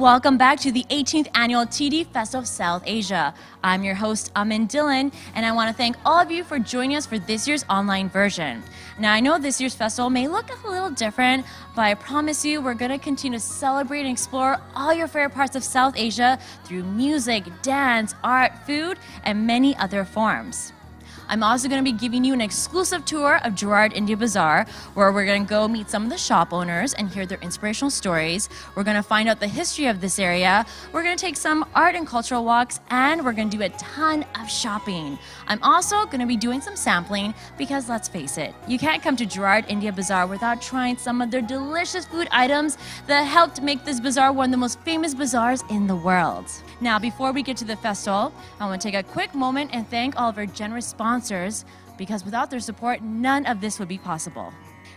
Welcome back to the 18th Annual TD Fest of South Asia. I'm your host, Amin Dylan, and I want to thank all of you for joining us for this year's online version. Now, I know this year's festival may look a little different, but I promise you we're going to continue to celebrate and explore all your favorite parts of South Asia through music, dance, art, food, and many other forms. I'm also going to be giving you an exclusive tour of Gerard India Bazaar, where we're going to go meet some of the shop owners and hear their inspirational stories. We're going to find out the history of this area. We're going to take some art and cultural walks, and we're going to do a ton of shopping. I'm also going to be doing some sampling because let's face it, you can't come to Gerard India Bazaar without trying some of their delicious food items that helped make this bazaar one of the most famous bazaars in the world. Now, before we get to the festival, I want to take a quick moment and thank all of our generous sponsors, because without their support, none of this would be possible.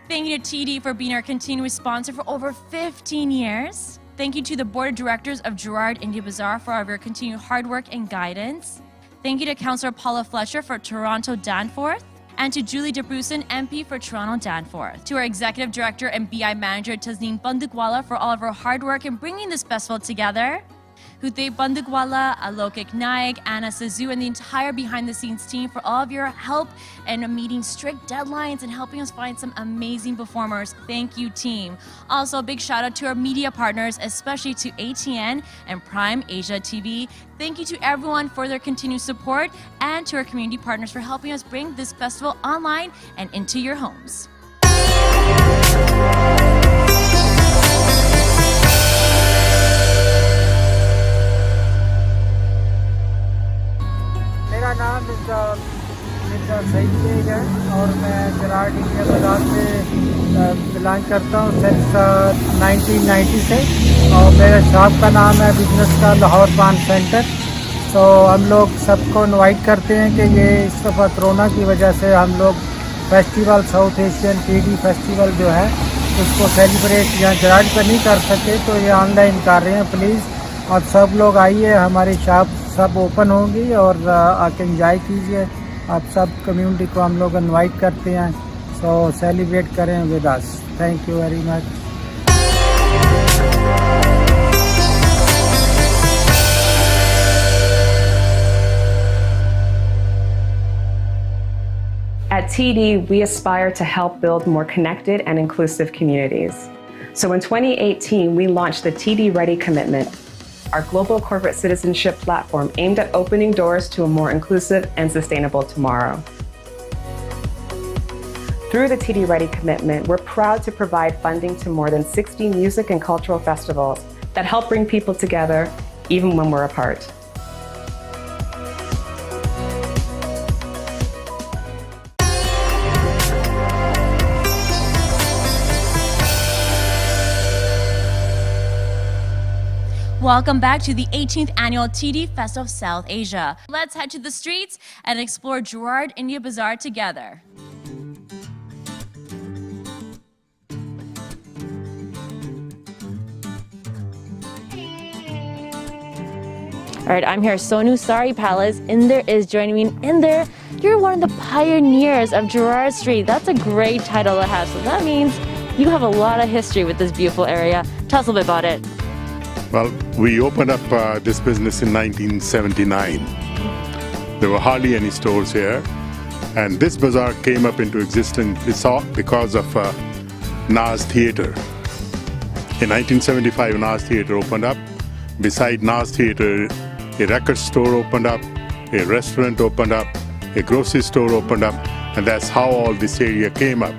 Thank you to TD for being our continuous sponsor for over 15 years. Thank you to the Board of Directors of Gerard India Bazaar for all of your continued hard work and guidance. Thank you to Councillor Paula Fletcher for Toronto Danforth, and to Julie DeBruson, MP for Toronto Danforth. To our Executive Director and BI Manager Tasneem Bandukwala for all of her hard work in bringing this festival together. Hute Bandukwala, Alokik Naik, Anna Sazu, and the entire behind-the-scenes team for all of your help and meeting strict deadlines and helping us find some amazing performers. Thank you, team. Also, a big shout-out to our media partners, especially to ATN and Prime Asia TV. Thank you to everyone for their continued support, and to our community partners for helping us bring this festival online and into your homes. मेरा नाम Mirza Saeed bag है और मैं जराड India बाजार से belong करता हूँ since 1990 से। और मेरे शॉप का नाम है बिजनेस का लाहौर पान सेंटर। तो हम लोग सबको इनवाइट करते हैं कि ये इस दफ़ा कोरोना की वजह से हम लोग festival south Asian TD festival जो है उसको सेलिब्रेट यहाँ जराड पर नहीं कर सके, तो ये ऑनलाइन कर रहे हैं। प्लीज़ आप सब लोग आइए, हमारी शॉप सब ओपन होंगी और आके एंजॉय कीजिए। आप सब कम्युनिटी को हम लोग इनवाइट करते हैं, सो सेलिब्रेट करें with us. Thank you very much. At TD, we aspire to help build more connected and inclusive communities. So in 2018, we launched the TD Ready Commitment, our global corporate citizenship platform aimed at opening doors to a more inclusive and sustainable tomorrow. Through the TD Ready Commitment, we're proud to provide funding to more than 60 music and cultural festivals that help bring people together even when we're apart. Welcome back to the 18th Annual TD Fest of South Asia. Let's head to the streets and explore Gerard India Bazaar together. All right, I'm here, Sonu Sari Palace. Inder is joining me. Inder, you're one of the pioneers of Gerard Street. That's a great title to have. So that means you have a lot of history with this beautiful area. Tell us a little bit about it. Well, we opened up this business in 1979. There were hardly any stores here, and this bazaar came up into existence because of Naz Theatre. In 1975, Naz Theatre opened up. Beside Naz Theatre, a record store opened up, a restaurant opened up, a grocery store opened up, and that's how all this area came up.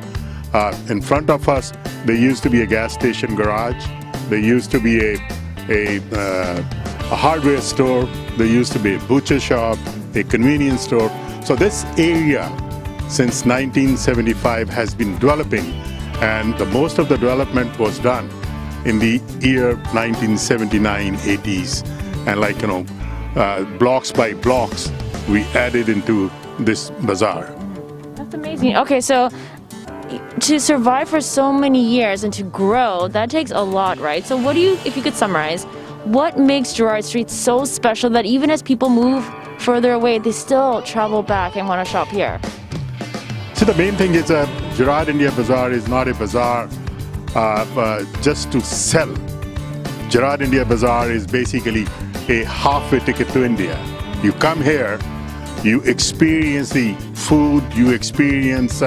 In front of us, there used to be a gas station garage. There used to be a hardware store, there used to be a butcher shop, a convenience store. So this area since 1975 has been developing, and most of the development was done in the year 1979, 80s. And blocks by blocks, we added into this bazaar. That's amazing. Okay, so to survive for so many years and to grow, that takes a lot, right? So if you could summarize, what makes Gerard Street so special that even as people move further away, they still travel back and want to shop here? So the main thing is that Gerard India Bazaar is not a bazaar just to sell. Gerard India Bazaar is basically a halfway ticket to India. You come here, you experience the food, you experience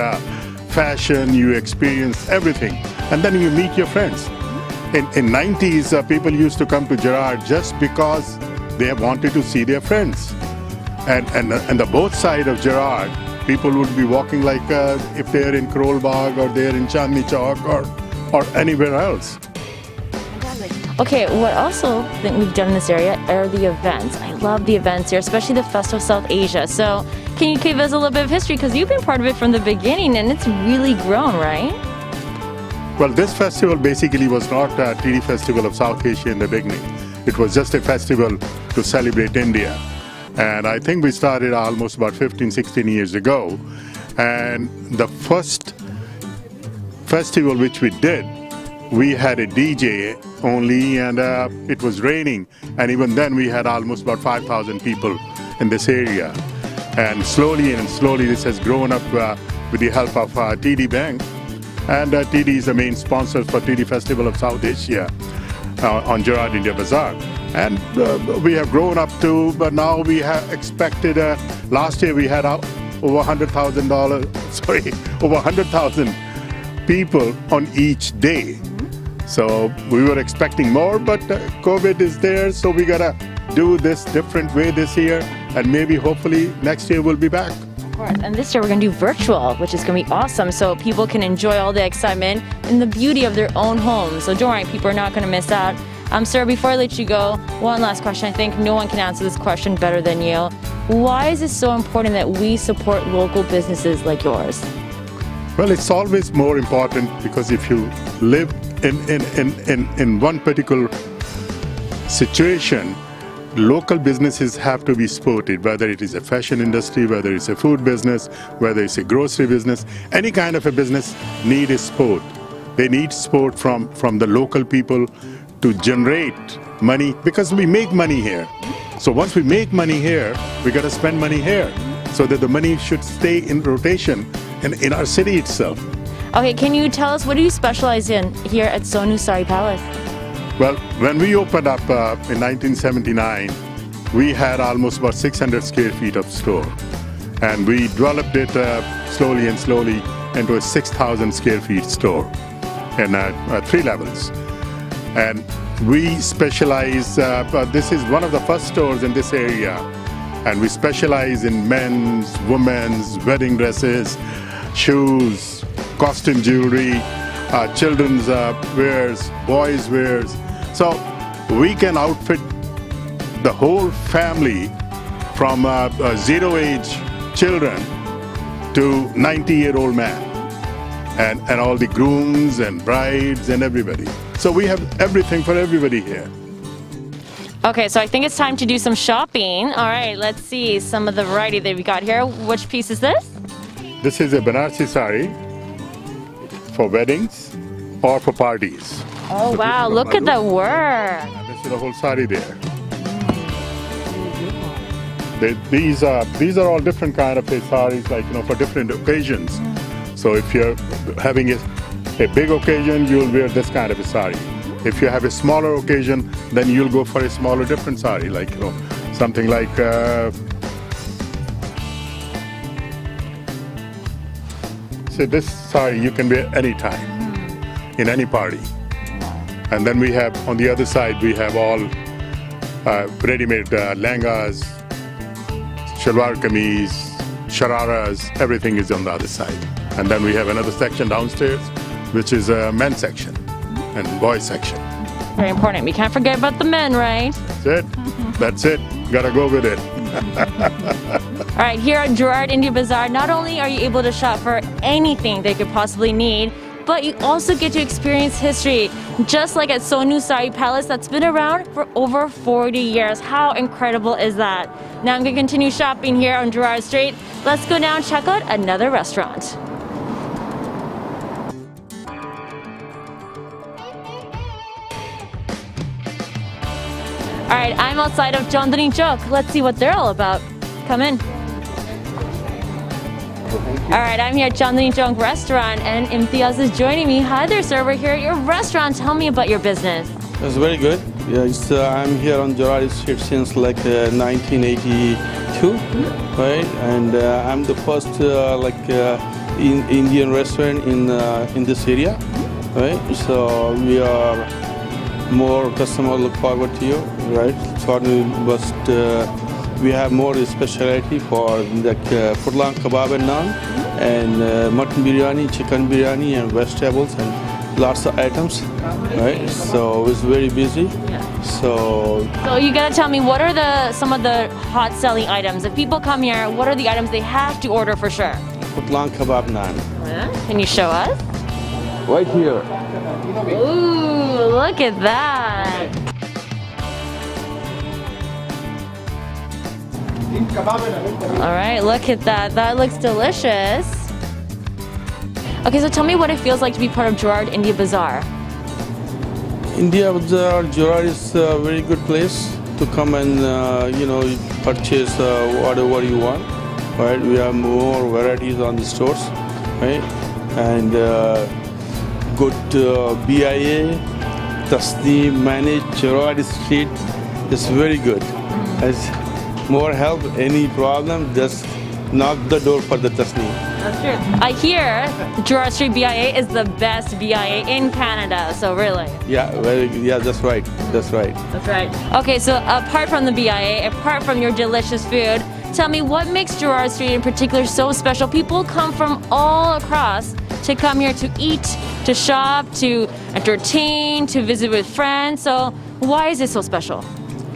fashion, you experience everything, and then you meet your friends. In 90s, people used to come to Gerard just because they wanted to see their friends. And the both side of Gerard, people would be walking like if they're in Krol Bagh or they're in Chandni Chowk or anywhere else. Okay, what also think we've done in this area are the events. I love the events here, especially the Festival of South Asia. So can you give us a little bit of history? Because you've been part of it from the beginning and it's really grown, right? Well, this festival basically was not a TD Festival of South Asia in the beginning. It was just a festival to celebrate India. And I think we started almost about 15, 16 years ago. And the first festival which we did, we had a DJ only, and it was raining, and even then we had almost about 5,000 people in this area. And slowly this has grown up with the help of TD Bank, and TD is the main sponsor for TD Festival of South Asia on Gerard India Bazaar. And we have grown up to, but now we have expected, last year we had over $100,000 people on each day. So we were expecting more, but COVID is there, so we gotta do this different way this year, and maybe hopefully next year we'll be back. Of course, and this year we're gonna do virtual, which is gonna be awesome, so people can enjoy all the excitement and the beauty of their own homes. So don't worry, people are not gonna miss out. Sir, before I let you go, one last question. I think no one can answer this question better than you. Why is it so important that we support local businesses like yours? Well, it's always more important because if you live in one particular situation, local businesses have to be supported, whether it is a fashion industry, whether it's a food business, whether it's a grocery business, any kind of a business need support. They need support from the local people to generate money, because we make money here. So once we make money here, we got to spend money here so that the money should stay in rotation in our city itself. Okay, can you tell us, what do you specialize in here at Sonu Sari Palace? Well, when we opened up in 1979, we had almost about 600 square feet of store. And we developed it slowly into a 6,000 square feet store in 3 levels. And we specialize, this is one of the first stores in this area, and we specialize in men's, women's, wedding dresses, shoes, costume jewelry, children's wares, boys' wares. So we can outfit the whole family from 0-age children to 90-year-old man, and all the grooms and brides and everybody. So we have everything for everybody here. Okay, so I think it's time to do some shopping. All right, let's see some of the variety that we got here. Which piece is this? This is a Banarsi sari for weddings or for parties. Oh, wow, look at the work. This is the whole sari there. These are all different kind of saris, like, for different occasions. So if you're having a big occasion, you'll wear this kind of a sari. If you have a smaller occasion, then you'll go for a smaller, different sari, like, something like say this sari you can wear anytime, in any party. And then we have, on the other side, we have all ready-made lehengas, shalwar kameez, shararas, everything is on the other side. And then we have another section downstairs, which is a men's section and boys section. Very important. We can't forget about the men, right? That's it. That's it. Gotta go with it. All right, here at Gerard India Bazaar, not only are you able to shop for anything they could possibly need, but you also get to experience history, just like at Sonu Sari Palace that's been around for over 40 years. How incredible is that? Now I'm going to continue shopping here on Gerard Street. Let's go now and check out another restaurant. All right, I'm outside of Chandni Chowk. Let's see what they're all about. Come in. All right, I'm here at Chandni Chowk restaurant, and Imtiaz is joining me. Hi there, sir. We're here at your restaurant. Tell me about your business. It's very good. Yeah, I'm here on Joradi Street since like 1982, right? And I'm the first Indian restaurant in this area, right? So we are more customer look forward to you, right? So we have more specialty for like purlang kebab and naan, and mutton biryani, chicken biryani, and vegetables and lots of items, right? So it's very busy. So you gotta tell me, what are some of the hot selling items? If people come here, what are the items they have to order for sure? purlang kebab naan. Can you show us? Right here. Ooh, look at that. All right, look at that. That looks delicious. Okay, so tell me what it feels like to be part of Gerard India Bazaar. India Bazaar, Gerard is a very good place to come and purchase whatever you want. Right, we have more varieties on the stores, right, and good BIA, Tasneem, managed Gerard Street is very good. As more help, any problem, just knock the door for the Tasneem. That's true. I hear Gerard Street BIA is the best BIA in Canada, so really. Yeah, that's right. That's right. That's right. Okay, so apart from the BIA, apart from your delicious food, tell me what makes Gerard Street in particular so special? People come from all across to come here to eat, to shop, to entertain, to visit with friends. So why is it so special?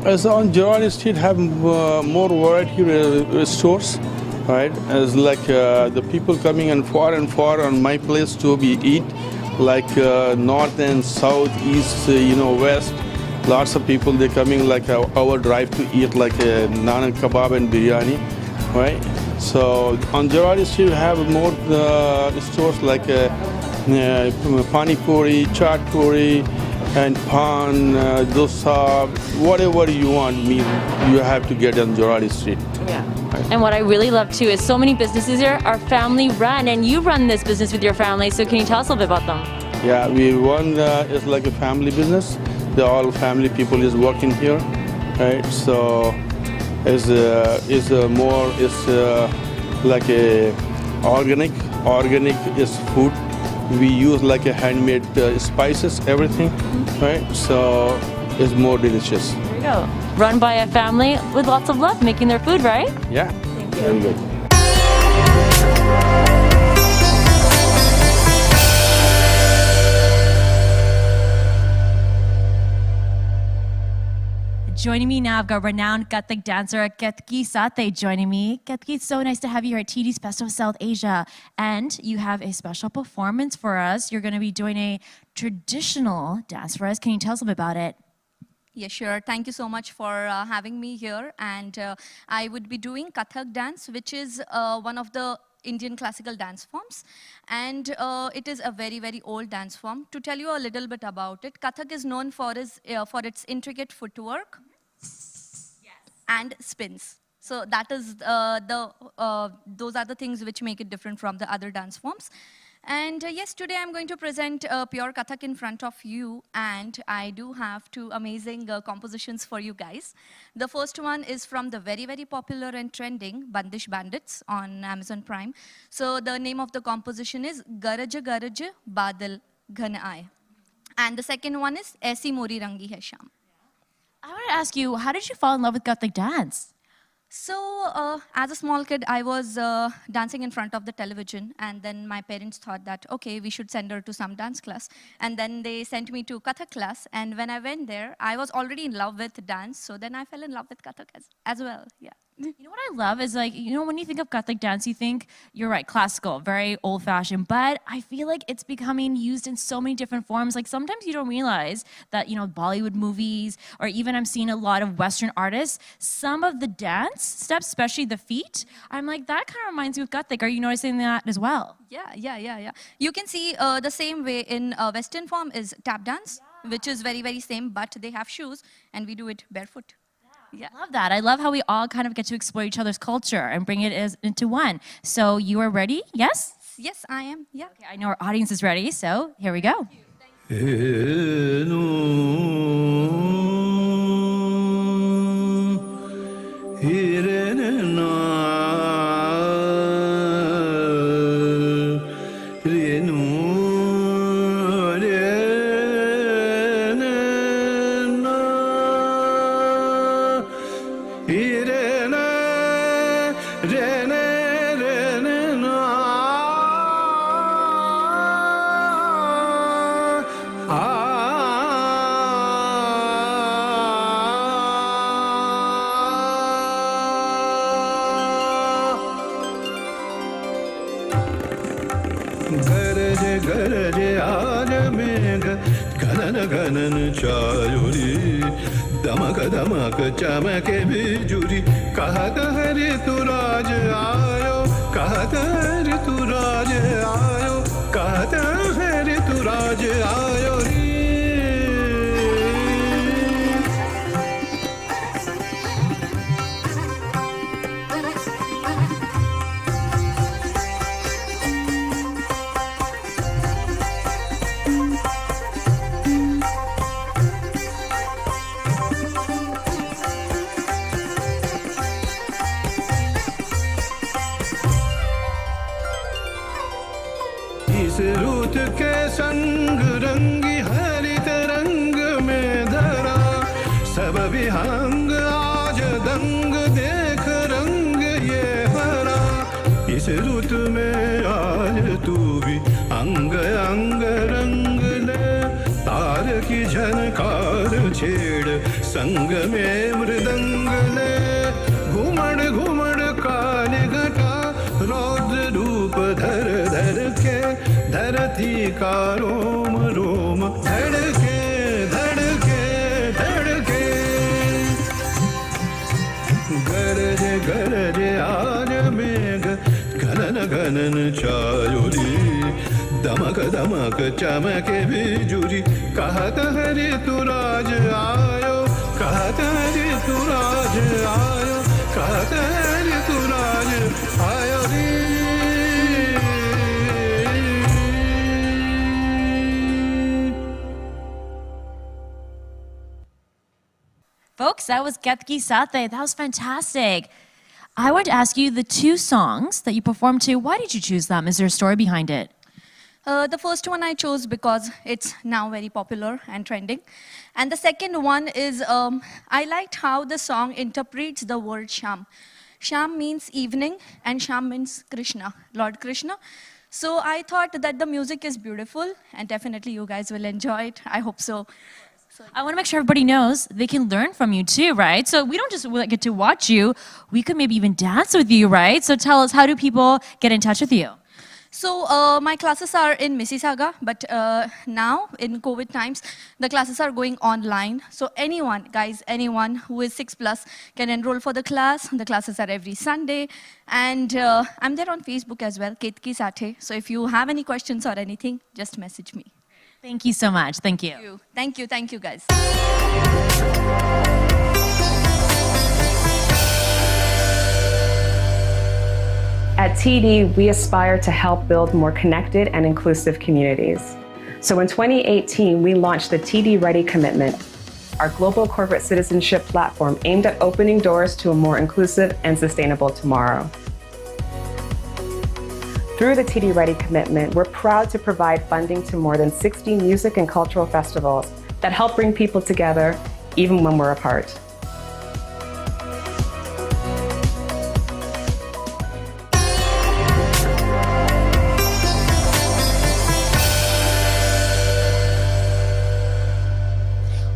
As on Gerard Street have more variety stores, right? As like the people coming and far on my place to be eat, like north and south, east, west. Lots of people they coming like our drive to eat like naan and kebab and biryani, right? So on Gerard Street we have more stores like pani puri, chaat puri, and pan, dosa, whatever you want, you have to get on Gerard Street. Yeah. And what I really love too is so many businesses here are family run, and you run this business with your family. So can you tell us a little bit about them? Yeah, we run it's like a family business. The all family people is working here, right? So it's like a organic. Organic is food. We use like a handmade spices, everything, right? So it's more delicious. There you go. Run by a family with lots of love, making their food, right? Yeah. Thank you. Very good. Joining me now, I've got renowned Kathak dancer Ketaki Sathe joining me. Ketaki, it's so nice to have you here at TD's Festival of South Asia. And you have a special performance for us. You're going to be doing a traditional dance for us. Can you tell us a bit about it? Yeah, sure. Thank you so much for having me here. And I would be doing Kathak dance, which is one of the Indian classical dance forms. And it is a very, very old dance form. To tell you a little bit about it, Kathak is known for its intricate footwork and spins. So that is those are the things which make it different from the other dance forms. And yes, today I'm going to present pure Kathak in front of you, and I do have two amazing compositions for you guys. The first one is from the very, very popular and trending Bandish Bandits on Amazon Prime. So the name of the composition is Garaj Garaj Badal Ghan Aaye. And the second one is Aisi Mori Rangi Hai Sham. I want to ask you, how did you fall in love with Kathak dance? So, as a small kid, I was dancing in front of the television, and then my parents thought that, okay, we should send her to some dance class. And then they sent me to Kathak class, and when I went there, I was already in love with dance, so then I fell in love with Kathak as well, yeah. You know what I love is when you think of Kathak dance, you think, you're right, classical, very old-fashioned, but I feel like it's becoming used in so many different forms. Like sometimes you don't realize that, Bollywood movies, or even I'm seeing a lot of Western artists, some of the dance steps, especially the feet, I'm like, that kind of reminds me of Kathak. Are you noticing that as well? Yeah. You can see the same way in Western form is tap dance, which is very, very same, but they have shoes, and we do it barefoot. Yeah. I love that. I love how we all kind of get to explore each other's culture and bring it into one. So you are ready? Yes? Yes, I am. Yeah. Okay, I know our audience is ready, so here we go. Thank गरजे गरजे आज मेघ घनन घनन चायुरी दमक दमक चमके बिजुरी कहत हरि तू राज आयो कहत हरि तू राज आयो कहत हरि तू राज आयो रे इस रुत के संग रंगी हरित रंग में धरा सब विहंग आज दंग देख रंग ये हरा इस रुत में आज तू भी अंग अंग रंग ले तार की झनकार छेड़ संग में मृदंग ले घुमड़ घुमड़ काली घटा रौद्र रूप धर धर के धरती का रोम रोम धड़के धड़के धड़के गरजे गरजे आज मेघ घनन घनन चायुरी दमक दमक चमके बिजुरी कहत हरि तू राज आयो कहत हरि तू राज आयो कहत हरि तू राज आयो रे Folks, that was Ketaki Sathe. That was fantastic. I want to ask you the two songs that you performed to. Why did you choose them? Is there a story behind it? The first one I chose because it's now very popular and trending. And the second one is I liked how the song interprets the word Sham. Sham means evening and Sham means Krishna, Lord Krishna. So I thought that the music is beautiful and definitely you guys will enjoy it. I hope so. I want to make sure everybody knows they can learn from you too, right? So we don't just get to watch you, we could maybe even dance with you, right? So tell us, how do people get in touch with you? So my classes are in Mississauga, but now in COVID times, the classes are going online. So anyone, guys, anyone who is 6+ can enroll for the class. The classes are every Sunday. And I'm there on Facebook as well, Ketaki Sathe. So if you have any questions or anything, just message me. Thank you so much. Thank you. Thank you, guys. At TD, we aspire to help build more connected and inclusive communities. So in 2018, we launched the TD Ready Commitment, our global corporate citizenship platform aimed at opening doors to a more inclusive and sustainable tomorrow. Through the TD Ready Commitment, we're proud to provide funding to more than 60 music and cultural festivals that help bring people together, even when we're apart.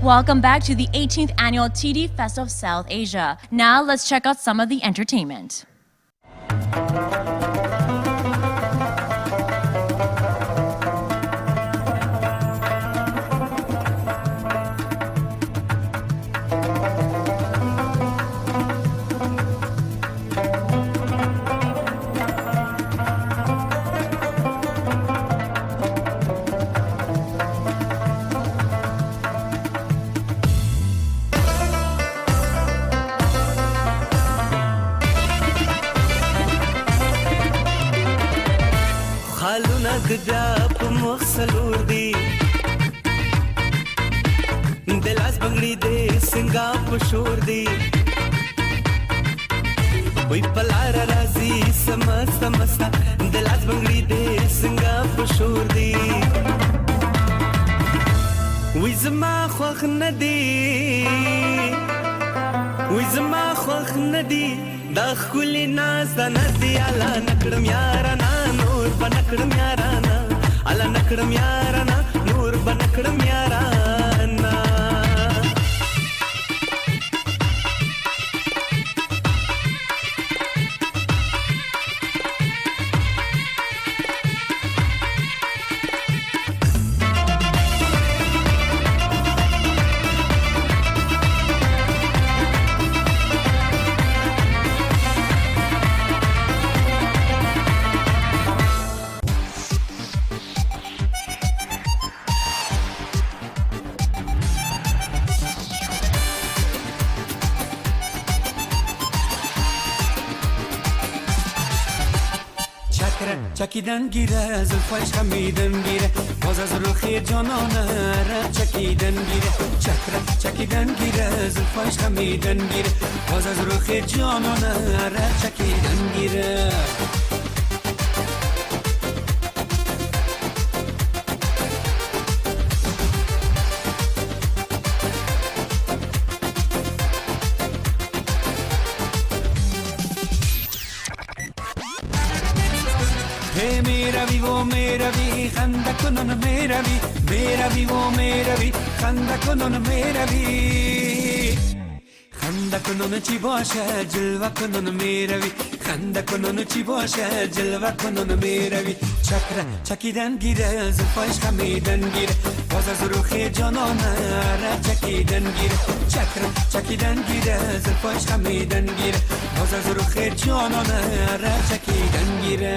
Welcome back to the 18th annual TD Fest of South Asia. Now let's check out some of the entertainment. خالونا داب مخسلور دي दिलास बंगड़ी they Singapore शोर दे वही पलारा राजी समस समसा दिलास बंगड़ी दे Singapore शोर दे वही जमा ख्वाख नदी वही जमा ख्वाख नदी दाख कुली नाज दा नदी आला नकड़म याराना नूर बनकड़म याराना आला नकड़म याराना नूर बनकड़म याराना چکیدن گیره زلفش خمیدن گیره باز از روخی جانانه را چکیدن گیره چکیدن گیره زلفش خمیدن گیره باز از روخی جانانه را چکیدن گیره मेरा भी वो मेरा भी खंदा कुनन मेरा भी वो मेरा भी खंदा कुनन मेरा भी खंदा कुनन ची बाशा जलवा कुनन मेरा भी खंदा कुनन ची बाशा जलवा कुनन मेरा भी चक्रा चकीदन गिरे जुल्फाश खमीदन गिरे बाजा जुरुखी जानना रा चकीदन गिरे चक्रा चकीदन गिरे जुल्फाश खमीदन गिरे बाजा जुरुखी जानना रा चकीदन गिरे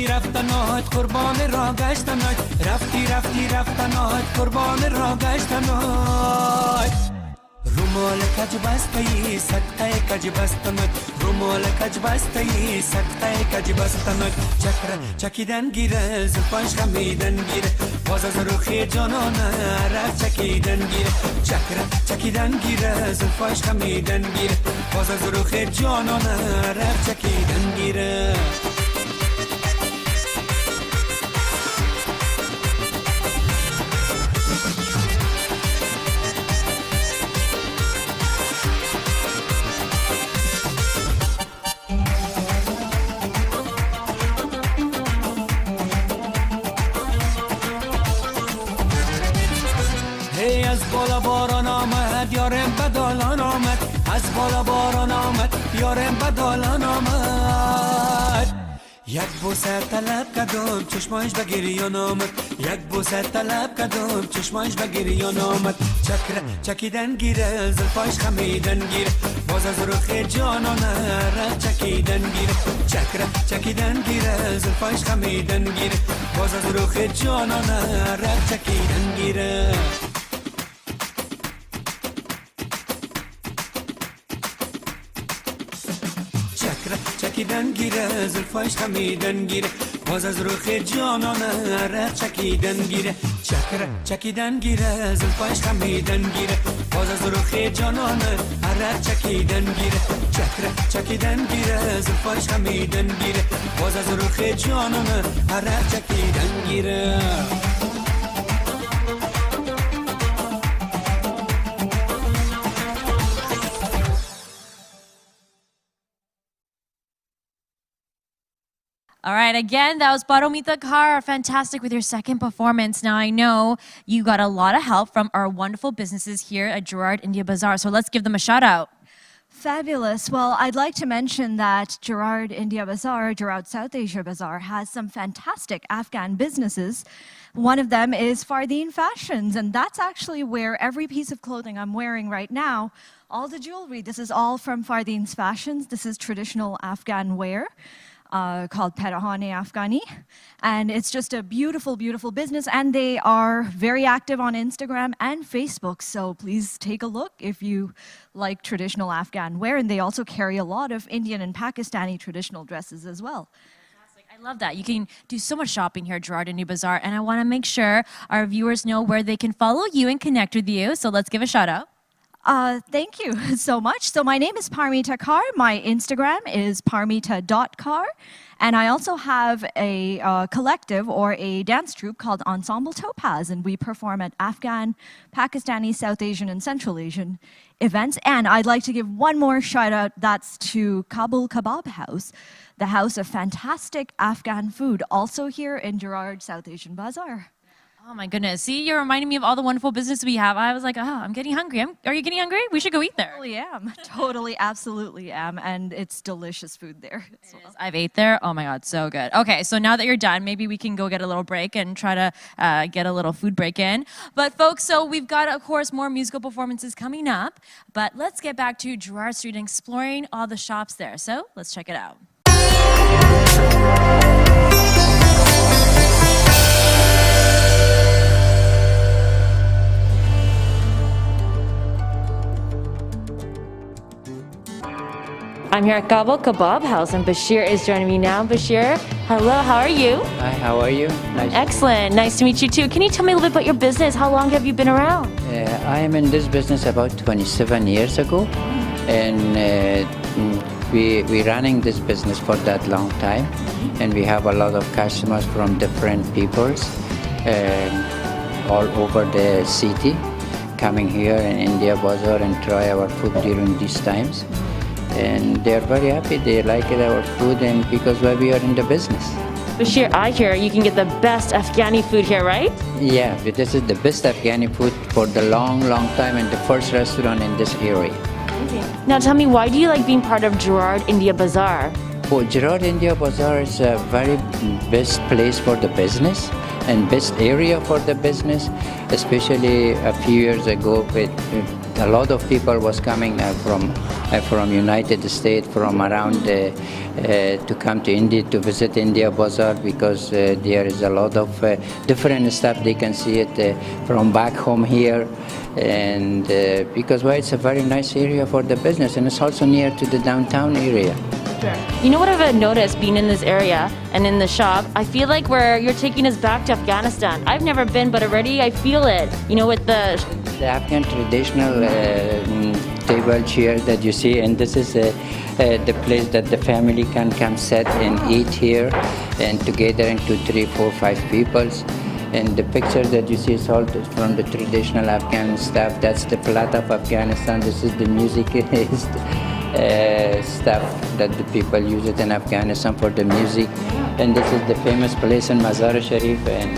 رفتنات قربان را گشتنات رفتنات قربان را گشتنات رومال کج بستی سکته کج بستنات رومال کج بستی سکته کج بستنات چکیدن گیره زلفاش خمیدن گیره باز از روخی جانانه را چکیدن گیره چکیدن گیره زلفاش خمیدن گیره باز از روخی جانانه را چکیدن گیره از بالا باران آمد یارم بدالان آمد از بالا باران آمد یارم بدالان آمد یک بوسه طلب کردم چشمایش به گریان آمد یک بوسه طلب کردم چشمایش به گریان آمد چکیدن گیره زلفاش خمیدن گیره باز از روخی جانانه را چکیدن گیره چکیدن گیره زلفاش خمیدن گیره باز از روخی جانانه را چکیدن گیره چکیدن گیره زلفاش خمیدن گیره باز از روخی جانانه را چکیدن گیره چکیدن گیره زلفاش خمیدن گیره باز از روخی جانانه را چکیدن گیره چکیدن گیره زلفاش خمیدن گیره باز از روخی جانانه را چکیدن گیره All right, again, that was Paromita Kar, fantastic with your second performance. Now, I know you got a lot of help from our wonderful businesses here at Gerard India Bazaar, so let's give them a shout out. Fabulous. Well, I'd like to mention that Gerard India Bazaar, Gerard South Asia Bazaar, has some fantastic Afghan businesses. One of them is Fardeen Fashions, and that's actually where every piece of clothing I'm wearing right now, all the jewelry, this is all from Fardeen's Fashions. This is traditional Afghan wear. Called Perahane Afghani, and it's just a beautiful, beautiful business, and they are very active on Instagram and Facebook, so please take a look if you like traditional Afghan wear, and they also carry a lot of Indian and Pakistani traditional dresses as well. I love that. You can do so much shopping here at Gerard India Bazaar, and I want to make sure our viewers know where they can follow you and connect with you, so let's give a shout out. Thank you so much. So my name is Paromita Kar. My Instagram is paromita.kar. And I also have a collective or a dance troupe called Ensemble Topaz. And we perform at Afghan, Pakistani, South Asian, and Central Asian events. And I'd like to give one more shout out. That's to Kabul Kebab House, the house of fantastic Afghan food, also here in Gerard South Asian Bazaar. Oh my goodness. See, you're reminding me of all the wonderful business we have. I was like, oh, I'm getting hungry. Are you getting hungry? We should go eat there. Totally am. Totally, absolutely am. And it's delicious food there. I've ate there. Oh my God, so good. Okay, so now that you're done, maybe we can go get a little break and try to get a little food break in. But folks, so we've got, of course, more musical performances coming up. But let's get back to Gerard Street and exploring all the shops there. So let's check it out. I'm here at Kabul Kebab House, and Bashir is joining me now. Bashir, hello, how are you? Hi, how are you? Excellent, nice to meet you too. Can you tell me a little bit about your business? How long have you been around? I am in this business about 27 years ago, and we're running this business for that long time, and we have a lot of customers from different peoples all over the city coming here in India Bazaar and try our food during these times. And they're very happy, they like our food, and because why we are in the business. Bashir, I hear you can get the best Afghani food here, right? Yeah, this is the best Afghani food for the long time, and the first restaurant in this area. Now tell me, why do you like being part of Gerard India Bazaar? Oh, Gerard India Bazaar is a very best place for the business and best area for the business, especially a few years ago with a lot of people was coming from United States, from around to come to India to visit India Bazaar, because there is a lot of different stuff. They can see it from back home here, and because it's a very nice area for the business, and it's also near to the downtown area. You know what I've noticed being in this area and in the shop? I feel like you're taking us back to Afghanistan. I've never been, but already I feel it. You know, with the Afghan traditional table chair that you see, and this is the place that the family can come sit and eat here, and together into 3, 4, 5 peoples. And the picture that you see is all from the traditional Afghan stuff. That's the flat of Afghanistan. This is the music stuff that the people use it in Afghanistan for the music. And this is the famous place in Mazar Sharif, and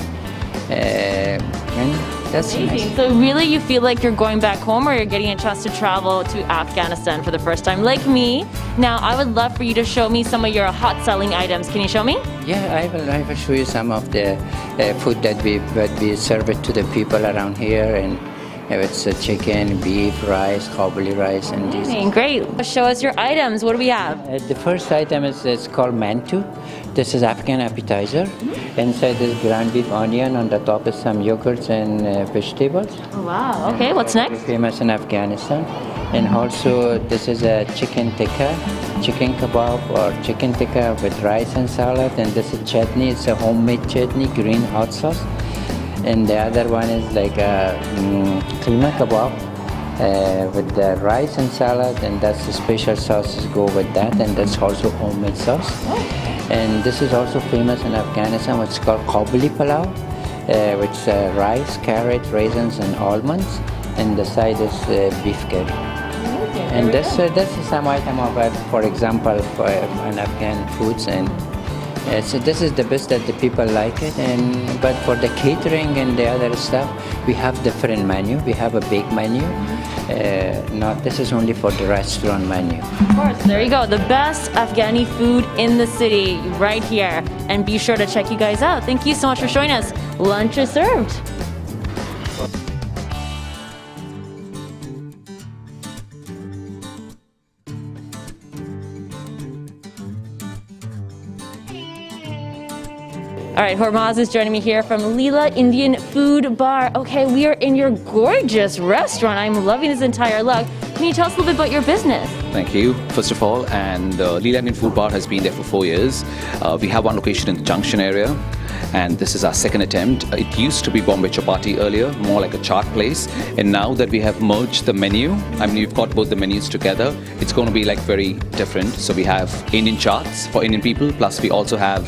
that's amazing. Nice. So really you feel like you're going back home, or you're getting a chance to travel to Afghanistan for the first time, like me. Now I would love for you to show me some of your hot selling items. Can you show me? Yeah, I will show you some of the food that we serve it to the people around here, and it's chicken, beef, rice, Kabuli rice, and these. Great. Show us your items. What do we have? The first item is called mantu. This is Afghan appetizer. Inside is ground beef, onion. On the top is some yogurts and vegetables. Oh, wow. Okay, what's next? Famous in Afghanistan. And also this is a chicken tikka, chicken kebab or chicken tikka with rice and salad. And this is chutney. It's a homemade chutney, green hot sauce. And the other one is like a keema kebab with the rice and salad, and that's the special sauces go with that, and that's also homemade sauce. And this is also famous in Afghanistan, what's called Kabuli palau, which is rice, carrot, raisins, and almonds, and the side is beef curry. And that's some item of, for example, for an Afghan foods, and so this is the best that the people like it. And but for the catering and the other stuff, we have different menu. We have a big menu, No, this is only for the restaurant menu. Of course, there you go. The best Afghani food in the city right here. And be sure to check you guys out. Thank you so much for showing us. Lunch is served. All right, Hormaz is joining me here from Leela Indian Food Bar. Okay, we are in your gorgeous restaurant. I'm loving this entire look. Can you tell us a little bit about your business? Thank you, first of all. And Leela Indian Food Bar has been there for 4 years. We have one location in the Junction area, and this is our second attempt. It used to be Bombay Chapati earlier, more like a chaat place. And now that we have merged the menu, I mean, we've got both the menus together, it's going to be like very different. So we have Indian chaats for Indian people, plus we also have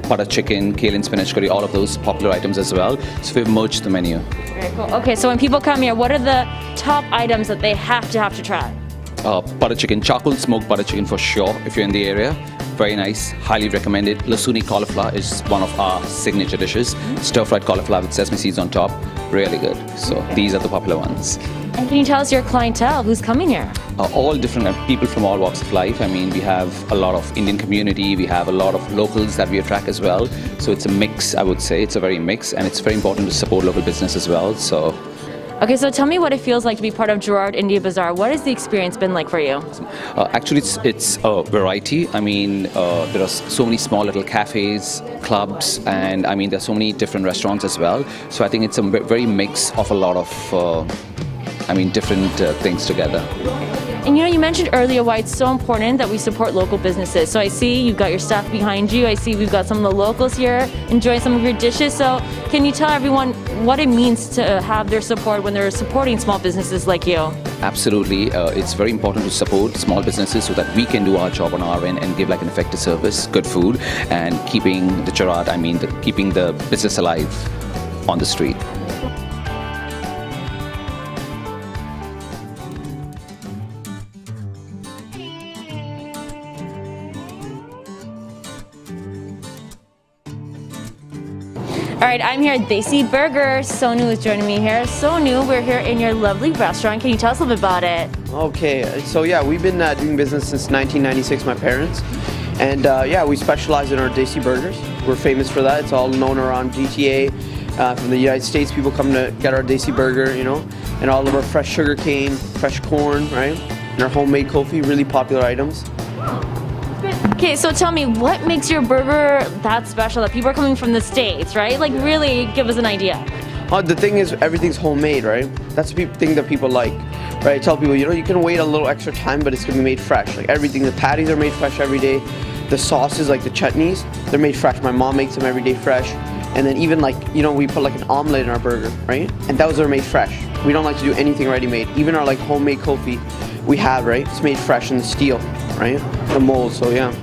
butter chicken, kale and spinach curry, all of those popular items as well. So we've merged the menu. Very cool. Okay, so when people come here, what are the top items that they have to try? Butter chicken, charcoal smoked butter chicken for sure if you're in the area. Very nice, highly recommended. Lasuni cauliflower is one of our signature dishes. Stir-fried cauliflower with sesame seeds on top, really good. So these are the popular ones. And can you tell us your clientele, who's coming here? All different people from all walks of life. I mean, we have a lot of Indian community, we have a lot of locals that we attract as well. So it's a mix, I would say. It's a very mix, and it's very important to support local business as well. So. Okay, so tell me what it feels like to be part of Gerard India Bazaar. What has the experience been like for you? Actually, it's a variety. I mean, there are so many small little cafes, clubs, and I mean, there's so many different restaurants as well. So I think it's a very mix of a lot of, different things together. And you know, you mentioned earlier why it's so important that we support local businesses. So I see you've got your staff behind you. I see we've got some of the locals here enjoying some of your dishes. So can you tell everyone what it means to have their support when they're supporting small businesses like you? Absolutely. It's very important to support small businesses so that we can do our job on our end and give like an effective service, good food, and keeping the Gerard, keeping the business alive on the street. All right, I'm here at Desi Burger. Sonu is joining me here. Sonu, we're here in your lovely restaurant. Can you tell us a little bit about it? Okay, so yeah, we've been doing business since 1996, my parents. And we specialize in our Desi burgers. We're famous for that. It's all known around GTA. From the United States, people come to get our Desi burger, you know, and all of our fresh sugar cane, fresh corn, right? And our homemade kofi, really popular items. Okay, so tell me, what makes your burger that special that people are coming from the States, right? Like, really give us an idea. The thing is, everything's homemade, right? That's the thing that people like, right? I tell people, you know, you can wait a little extra time, but it's gonna be made fresh. Like everything, the patties are made fresh every day. The sauces, like the chutneys, they're made fresh. My mom makes them every day fresh. And then even like, you know, we put like an omelet in our burger, right? And those are made fresh. We don't like to do anything ready-made. Even our like homemade kofi we have, right? It's made fresh in the steel, right? The mold, so yeah.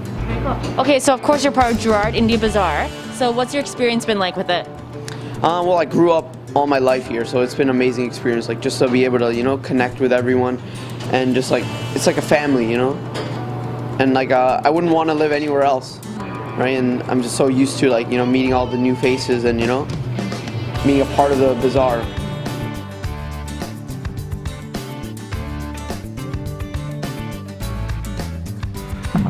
Okay, so of course you're part of Gerard India Bazaar. So what's your experience been like with it? Well, I grew up all my life here, so it's been an amazing experience. Like just to be able to, you know, connect with everyone, and just like it's like a family, you know. And like I wouldn't want to live anywhere else, right? And I'm just so used to like, you know, meeting all the new faces and, you know, being a part of the bazaar.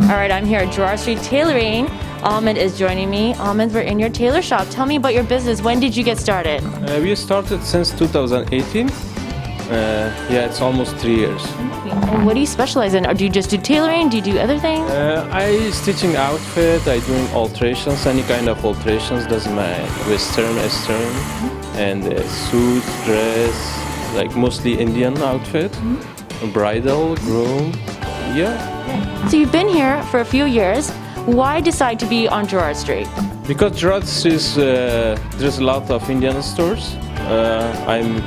All right, I'm here at Gerard Street Tailoring. Ahmed is joining me. Ahmed, we're in your tailor shop. Tell me about your business. When did you get started? We started since 2018. It's almost 3 years. And what do you specialize in? Or do you just do tailoring? Do you do other things? I stitching outfit. I doing alterations, any kind of alterations. Doesn't matter, Western, Eastern, and suit, dress, like mostly Indian outfit, bridal, groom. Yeah. So you've been here for a few years. Why decide to be on Gerard Street? Because Gerard Street, there's a lot of Indian stores. I'm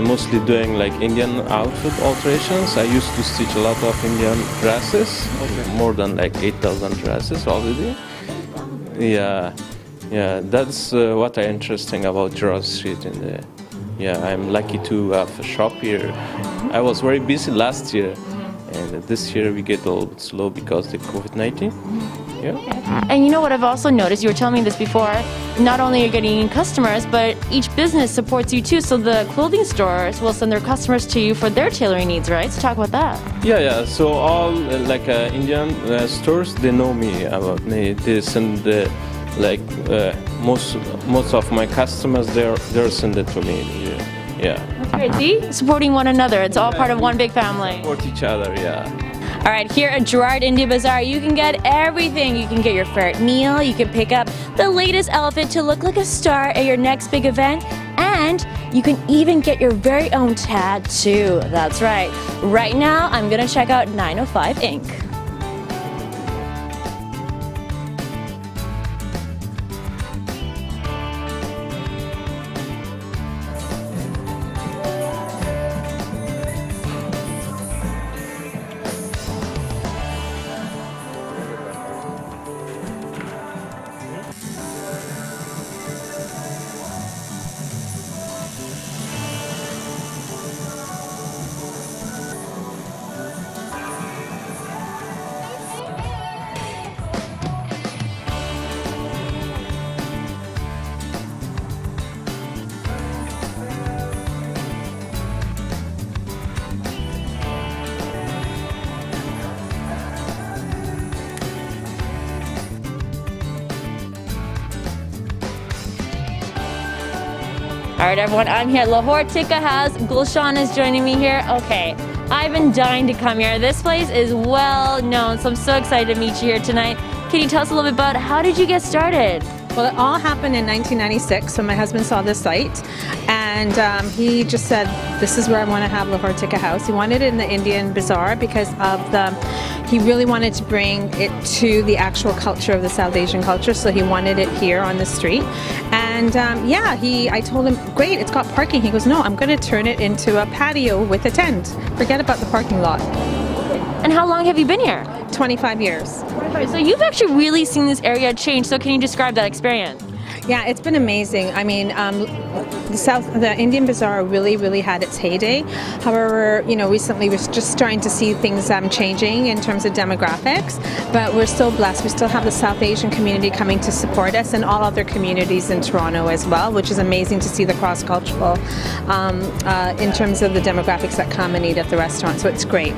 mostly doing like Indian outfit alterations. I used to stitch a lot of Indian dresses, more than like 8,000 dresses already. Yeah, that's what I interesting about Gerard Street. I'm lucky to have a shop here. I was very busy last year. And this year we get a little bit slow because of the COVID-19. Yeah. And you know what I've also noticed, you were telling me this before, not only are you getting customers, but each business supports you too. So the clothing stores will send their customers to you for their tailoring needs, right? So talk about that. Yeah. So all Indian stores, they know me about me. They send most of my customers, they're send it to me. Yeah. Okay, see, supporting one another. It's all part of one big family. Support each other. Yeah. All right, here at Gerard India Bazaar, you can get everything. You can get your favorite meal, you can pick up the latest outfit to look like a star at your next big event, and you can even get your very own tattoo. That's right. Right now, I'm gonna check out 905 Inc. All right, everyone, I'm here at Lahore Tikka House. Gulshan is joining me here. Okay, I've been dying to come here. This place is well known, so I'm so excited to meet you here tonight. Can you tell us a little bit about how did you get started? Well, it all happened in 1996 when my husband saw this site, and he just said, this is where I want to have Lahore Tikka House. He wanted it in the Indian Bazaar because of he really wanted to bring it to the actual culture of the South Asian culture, so he wanted it here on the street. And I told him, great, it's got parking. He goes, no, I'm going to turn it into a patio with a tent. Forget about the parking lot. And how long have you been here? 25 years. So you've actually really seen this area change. So can you describe that experience? Yeah, it's been amazing. I mean, the Indian Bazaar really had its heyday. However, recently we're just starting to see things changing in terms of demographics, but we're still blessed. We still have the South Asian community coming to support us, and all other communities in Toronto as well, which is amazing to see the cross-cultural in terms of the demographics that come and eat at the restaurant. So it's great.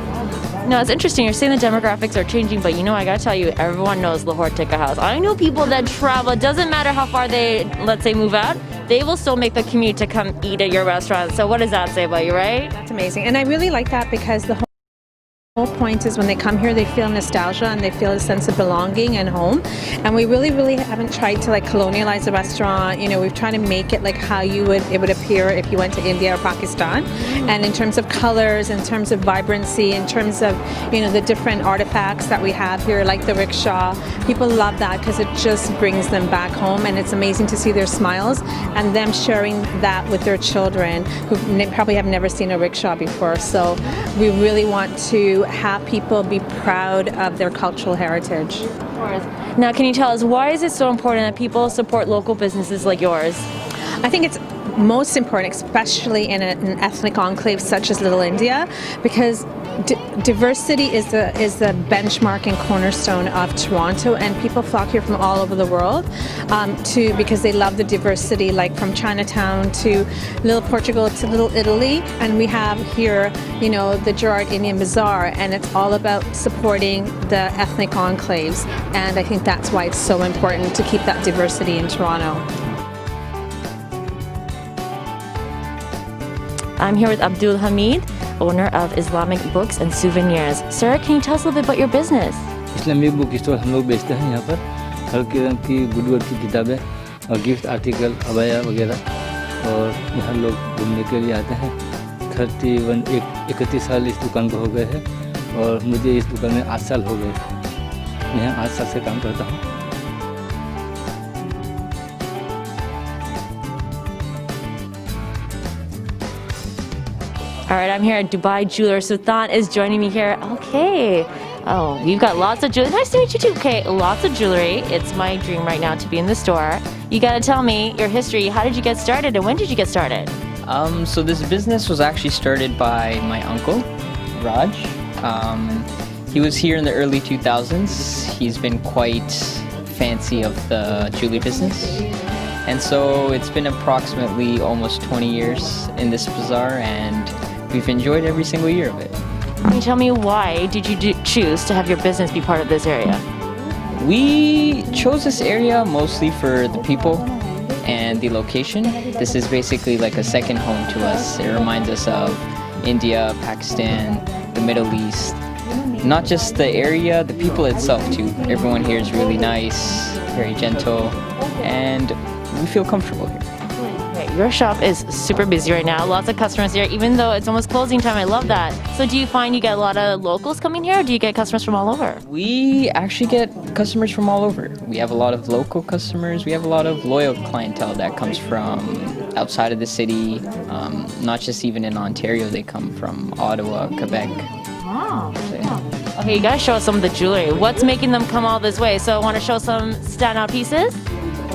No, it's interesting. You're saying the demographics are changing, but I gotta tell you, everyone knows Lahore Tikka House. I know people that travel. It doesn't matter how far they, let's say, move out. They will still make the commute to come eat at your restaurant. So what does that say about you, right? That's amazing. And I really like that because the whole point is when they come here, they feel nostalgia and they feel a sense of belonging and home. And we really haven't tried to colonialize the restaurant. We've tried to make it like how it would appear if you went to India or Pakistan. And in terms of colors, in terms of vibrancy, in terms of the different artifacts that we have here, like the rickshaw, people love that because it just brings them back home. And it's amazing to see their smiles and them sharing that with their children who probably have never seen a rickshaw before. So we really want to have people be proud of their cultural heritage. Now, can you tell us, why is it so important that people support local businesses like yours? I think it's most important, especially in an ethnic enclave such as Little India, because diversity is the benchmark and cornerstone of Toronto, and people flock here from all over the world because they love the diversity, like from Chinatown to Little Portugal to Little Italy. And we have here, the Gerard Indian Bazaar, and it's all about supporting the ethnic enclaves. And I think that's why it's so important to keep that diversity in Toronto. I'm here with Abdul Hamid, owner of Islamic Books and Souvenirs. Sir, can you tell us a little bit about your business? Islamic book store हम लोग बेचते हैं यहाँ पर हर किस्म की गुडवर्ड की किताबें और गिफ्ट आर्टिकल अबाया वगैरह और यहाँ लोग घूमने के लिए आते हैं 31 साल इस दुकान को हो गए हैं और मुझे इस दुकान में 8 साल हो गए मैं यहाँ 8 साल से काम करता हूँ All right, I'm here at Dubai Jeweler. Sultan is joining me here. Okay. Oh, you've got lots of jewelry. Nice to meet you too. Okay, lots of jewelry. It's my dream right now to be in the store. You gotta tell me your history. How did you get started and when did you get started? So this business was actually started by my uncle, Raj. He was here in the early 2000s. He's been quite fancy of the jewelry business. And so it's been approximately almost 20 years in this bazaar, and we've enjoyed every single year of it. Can you tell me why did you choose to have your business be part of this area? We chose this area mostly for the people and the location. This is basically like a second home to us. It reminds us of India, Pakistan, the Middle East. Not just the area, the people itself too. Everyone here is really nice, very gentle, and we feel comfortable here. Okay, your shop is super busy right now. Lots of customers here, even though it's almost closing time. I love that. So do you find you get a lot of locals coming here, or do you get customers from all over? We actually get customers from all over. We have a lot of local customers. We have a lot of loyal clientele that comes from outside of the city, not just even in Ontario. They come from Ottawa, Quebec. Wow. So, yeah. Okay, you guys show us some of the jewelry. What's making them come all this way? So I want to show some standout pieces.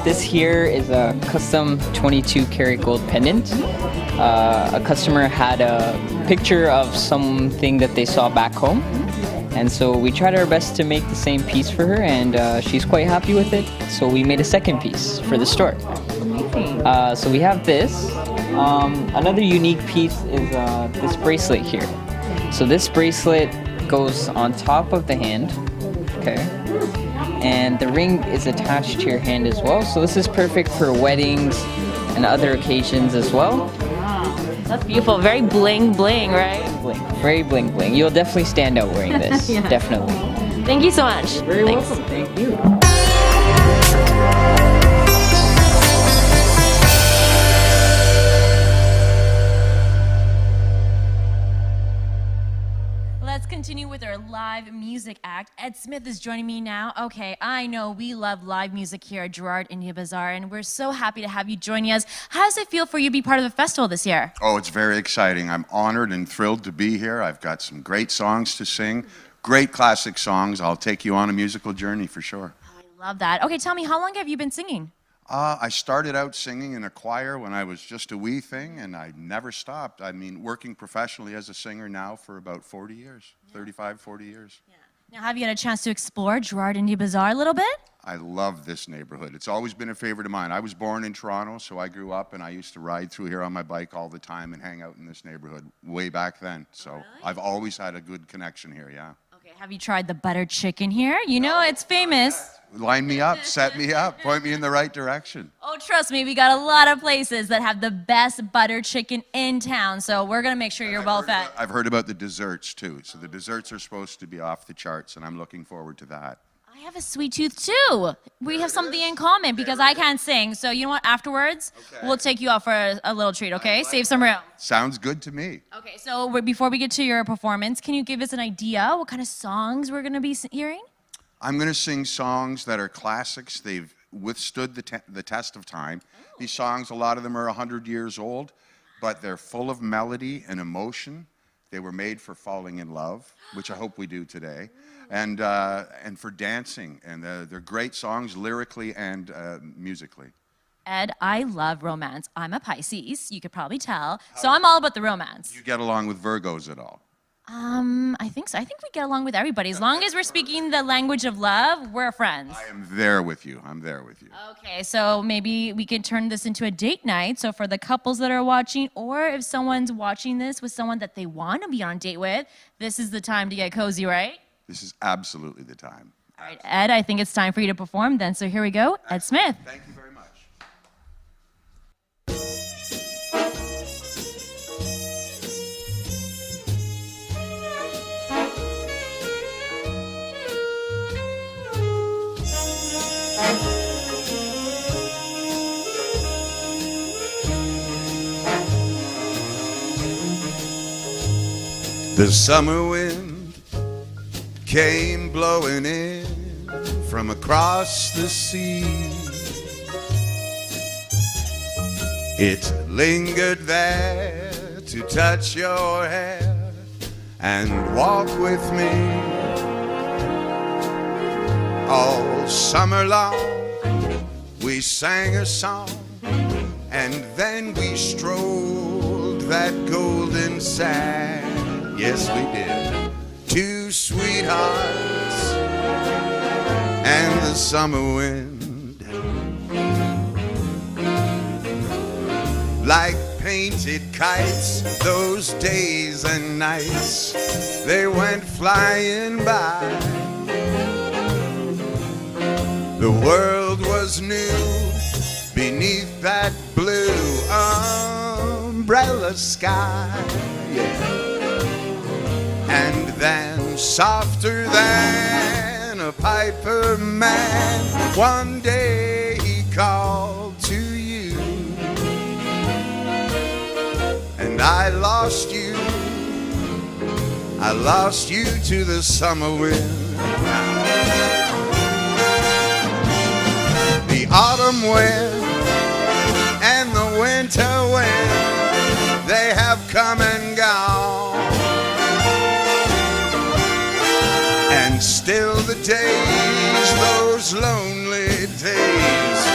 This here is a custom 22 karat gold pendant. A customer had a picture of something that they saw back home. And so we tried our best to make the same piece for her, and she's quite happy with it. So we made a second piece for the store. So we have this. Another unique piece is this bracelet here. So this bracelet goes on top of the hand, okay? And the ring is attached to your hand as well. So this is perfect for weddings and other occasions as well. Wow, that's beautiful. Very bling bling, right? Bling. Very bling bling. You'll definitely stand out wearing this. Yeah. Definitely. Thank you so much. Very Thanks. welcome. Thank you. Let's continue with our live music act. Ed Smith is joining me now. Okay, I know we love live music here at Gerard India Bazaar, and we're so happy to have you joining us. How does it feel for you to be part of the festival this year? Oh, it's very exciting. I'm honored and thrilled to be here. I've got some great songs to sing, great classic songs. I'll take you on a musical journey for sure. Oh, I love that. Okay, tell me, how long have you been singing? I started out singing in a choir when I was just a wee thing, and I never stopped. I mean, working professionally as a singer now for about 40 years, 35, 40 years. Yeah. Now, have you had a chance to explore Gerard India Bazaar a little bit? I love this neighborhood. It's always been a favorite of mine. I was born in Toronto, so I grew up, and I used to ride through here on my bike all the time and hang out in this neighborhood way back then. So really? I've always had a good connection here, yeah. Okay, have you tried the butter chicken here? You know, it's famous. Line me up, set me up, point me in the right direction. Oh, trust me, we got a lot of places that have the best butter chicken in town, so we're going to make sure you're well fed. I've heard about the desserts, too. So the desserts are supposed to be off the charts, and I'm looking forward to that. I have a sweet tooth, too. We have something in common because I can't sing. So you know what? Afterwards, we'll take you out for a little treat, okay? Save some room. Sounds good to me. Okay, so before we get to your performance, can you give us an idea what kind of songs we're going to be hearing? I'm going to sing songs that are classics. They've withstood the test of time. These songs, a lot of them are 100 years old, but they're full of melody and emotion. They were made for falling in love, which I hope we do today, and for dancing. And they're great songs lyrically and musically. Ed, I love romance. I'm a Pisces, you could probably tell, so I'm all about the romance. You get along with Virgos at all? I think so. I think we get along with everybody. As long as we're speaking the language of love, we're friends. I am there with you. I'm there with you. Okay, so maybe we could turn this into a date night. So for the couples that are watching, or if someone's watching this with someone that they want to be on a date with, this is the time to get cozy, right? This is absolutely the time. All right, Ed, I think it's time for you to perform then. So here we go. Ed Smith. Thank you very much. The summer wind came blowing in from across the sea. It lingered there to touch your hair and walk with me. All summer long we sang a song, and then we strolled that golden sand. Yes, we did. To two sweethearts and the summer wind. Like painted kites, those days and nights, they went flying by. The world was new beneath that blue umbrella sky. And then, softer than a piper man, one day he called to you, and I lost you to the summer wind. The autumn wind and the winter wind, they have come and gone. And still the days, those lonely days,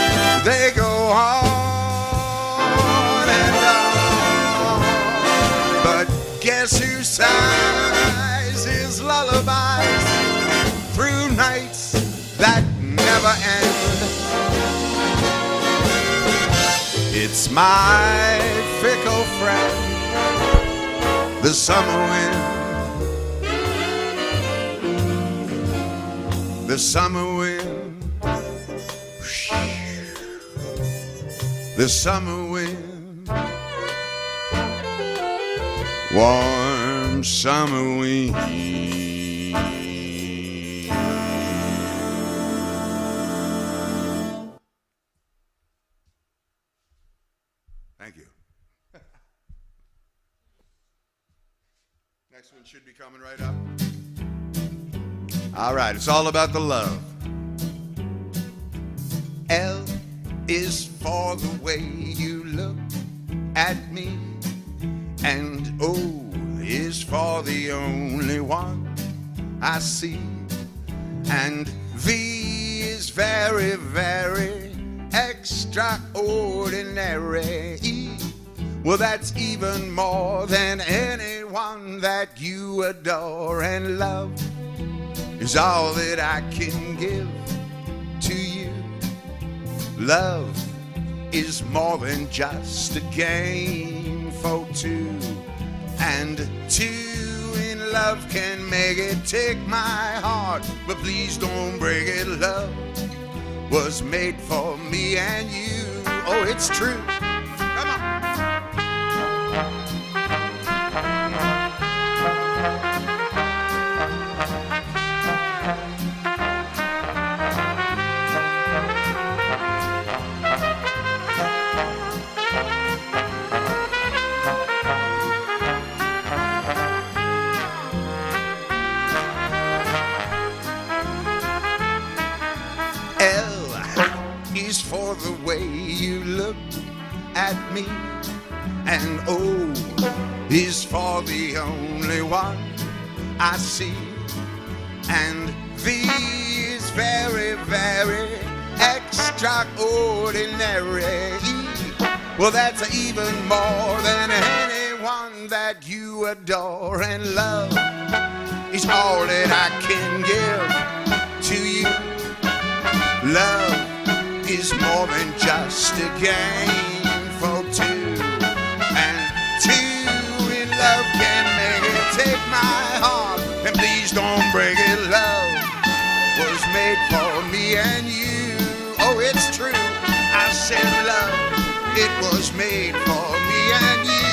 they go on and on. But guess who sighs his lullabies through nights that never end? It's my fickle friend, the summer wind. The summer wind, the summer wind, warm summer wind. Thank you. Next one should be coming right up. All right, it's all about the love. L is for the way you look at me, and O is for the only one I see, and V is very, very extraordinary. E, well, that's even more than anyone that you adore, and love is all that I can give to you. Love is more than just a game for two, and two in love can make it. Take my heart, but please don't break it. Love was made for me and you. Oh, it's true. Come on. For the way you look at me, and O is for the only one I see, and V is very, very extraordinary. E, well, that's even more than anyone that you adore, and love is all that I can give to you. Love is more than just a game for two, and two in love can make it. Take my heart, and please don't break it. Love was made for me and you. Oh, it's true. I said love, it was made for me and you.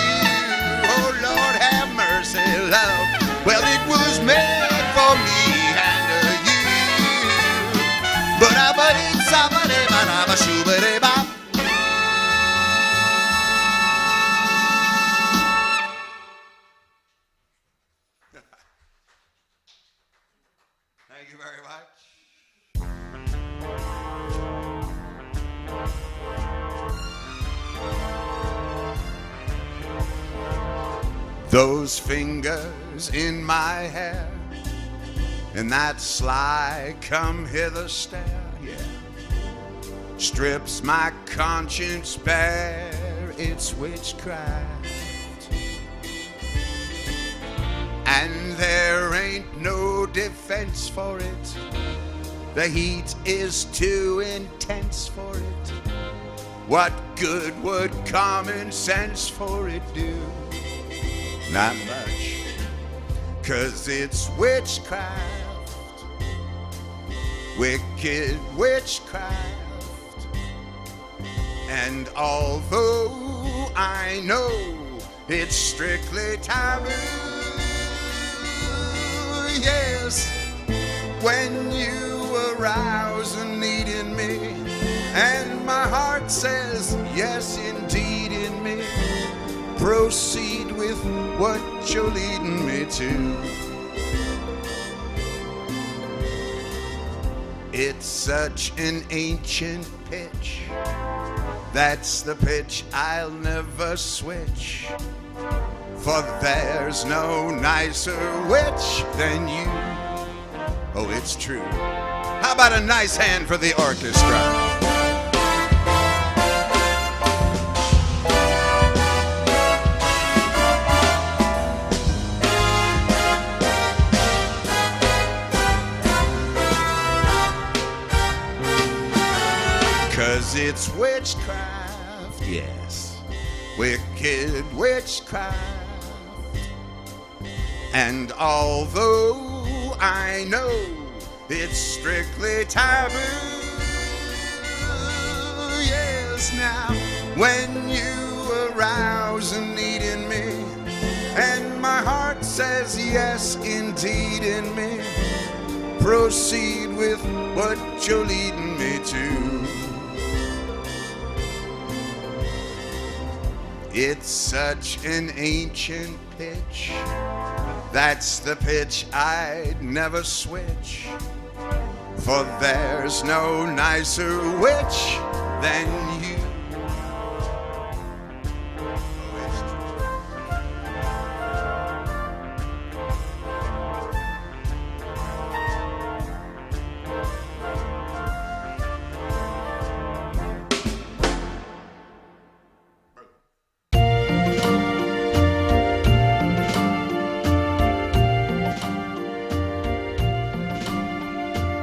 Oh, Lord, have mercy, love. Well, it was made for me and you. But it's somebody. Thank you very much. Those fingers in my hair and that sly come hither stare, yeah, strips my conscience bare. It's witchcraft, and there ain't no defense for it. The heat is too intense for it. What good would common sense for it do? Not much, 'cause it's witchcraft, wicked witchcraft. And although I know it's strictly taboo, yes, when you arouse a need in me, and my heart says yes indeed in me, proceed with what you're leading me to. It's such an ancient pitch, that's the pitch I'll never switch, for there's no nicer witch than you. Oh, it's true. How about a nice hand for the orchestra? 'Cause it's witchcraft, yes, wicked witchcraft. And although I know it's strictly taboo, yes, now when you arouse a need in me, and my heart says yes indeed in me, proceed with what you're leading me to. It's such an ancient pitch, that's the pitch I'd never switch, for there's no nicer witch than you.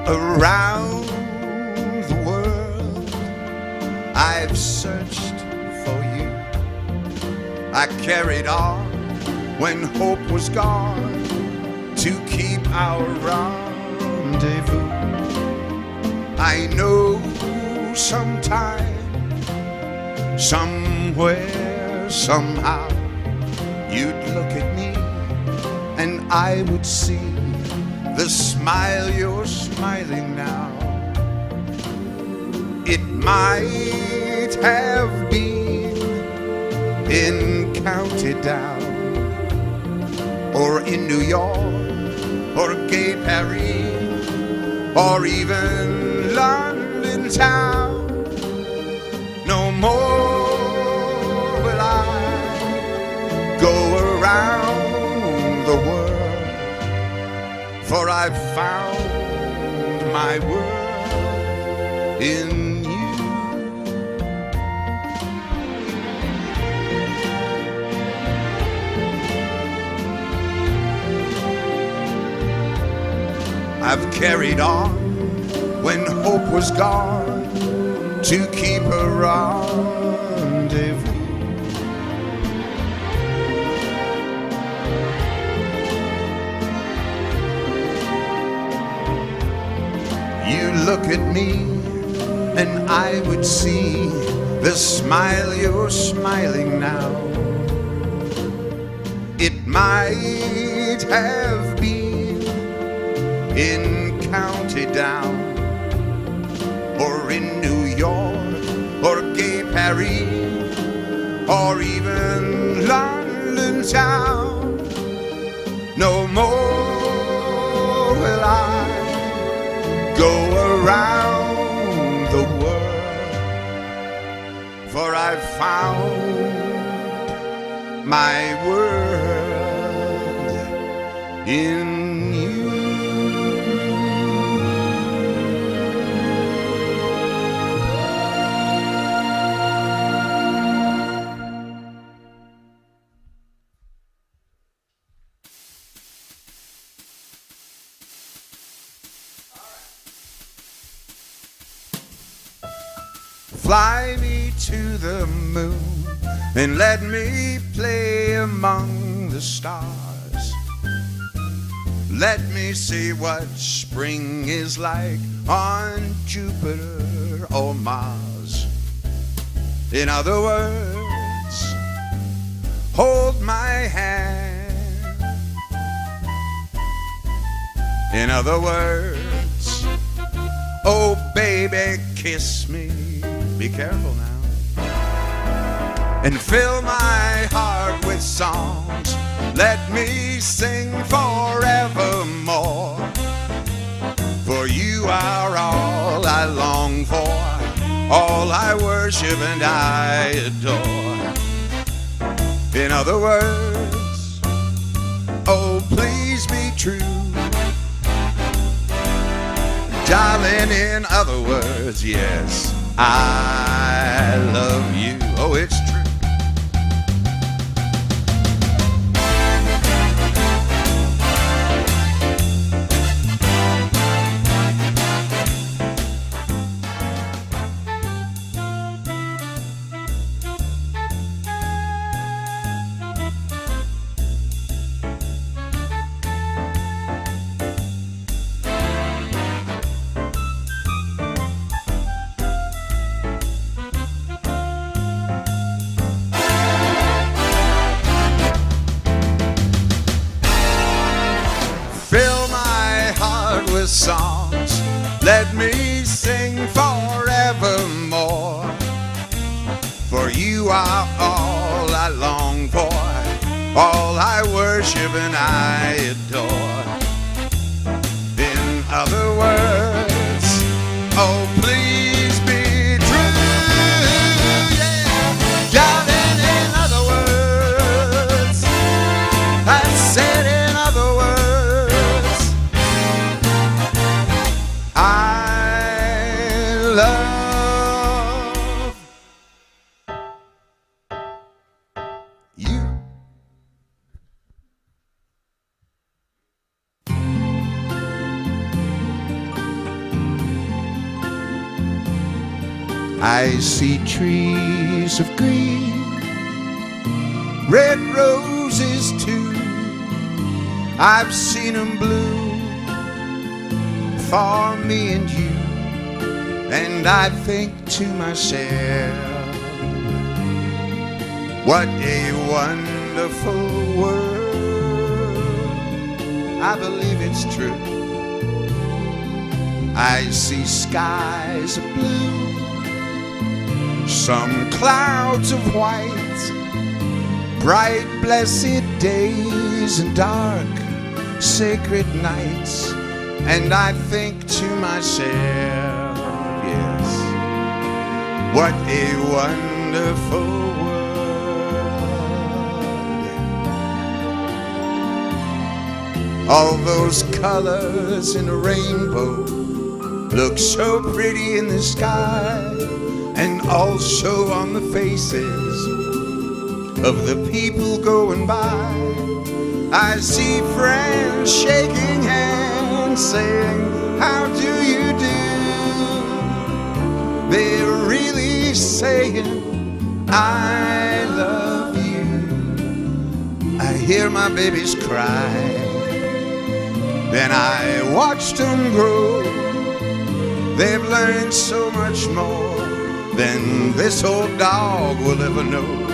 Around the world I've searched for you. I carried on when hope was gone to keep our rendezvous. I know sometime, somewhere, somehow, you'd look at me and I would see the smile you're smiling now. It might have been in County Down, or in New York, or gay Paris, or even London town. No more will I go around the world, for I've found my world in you. I've carried on when hope was gone to keep a rendezvous. You look at me and I would see the smile you're smiling now. It might have been in County Down, or in New York, or gay Paris, or even London town. No more will I go around the world, for I've found my world in you. Fly me to the moon and let me play among the stars. Let me see what spring is like on Jupiter or Mars. In other words, hold my hand. In other words, oh baby, kiss me. Be careful now. And fill my heart with songs. Let me sing forevermore. For you are all I long for, all I worship and I adore. In other words, oh please be true. Darling, in other words, yes, I love you. Oh, it's true. Songs, let me sing forevermore. For you are all I long for, all I worship and I adore. In other words, oh please be true, yeah. Darling, in other words, I said in other words, love you. I see trees of green, red roses too. I've seen them bloom for me and you. And I think to myself, what a wonderful world. I believe it's true. I see skies of blue, some clouds of white, bright blessed days and dark sacred nights. And I think to myself, what a wonderful world. All those colors in a rainbow look so pretty in the sky, and also on the faces of the people going by. I see friends shaking hands, saying, how do you do? They're really saying, I love you. I hear my babies cry, then I watch them grow. They've learned so much more than this old dog will ever know.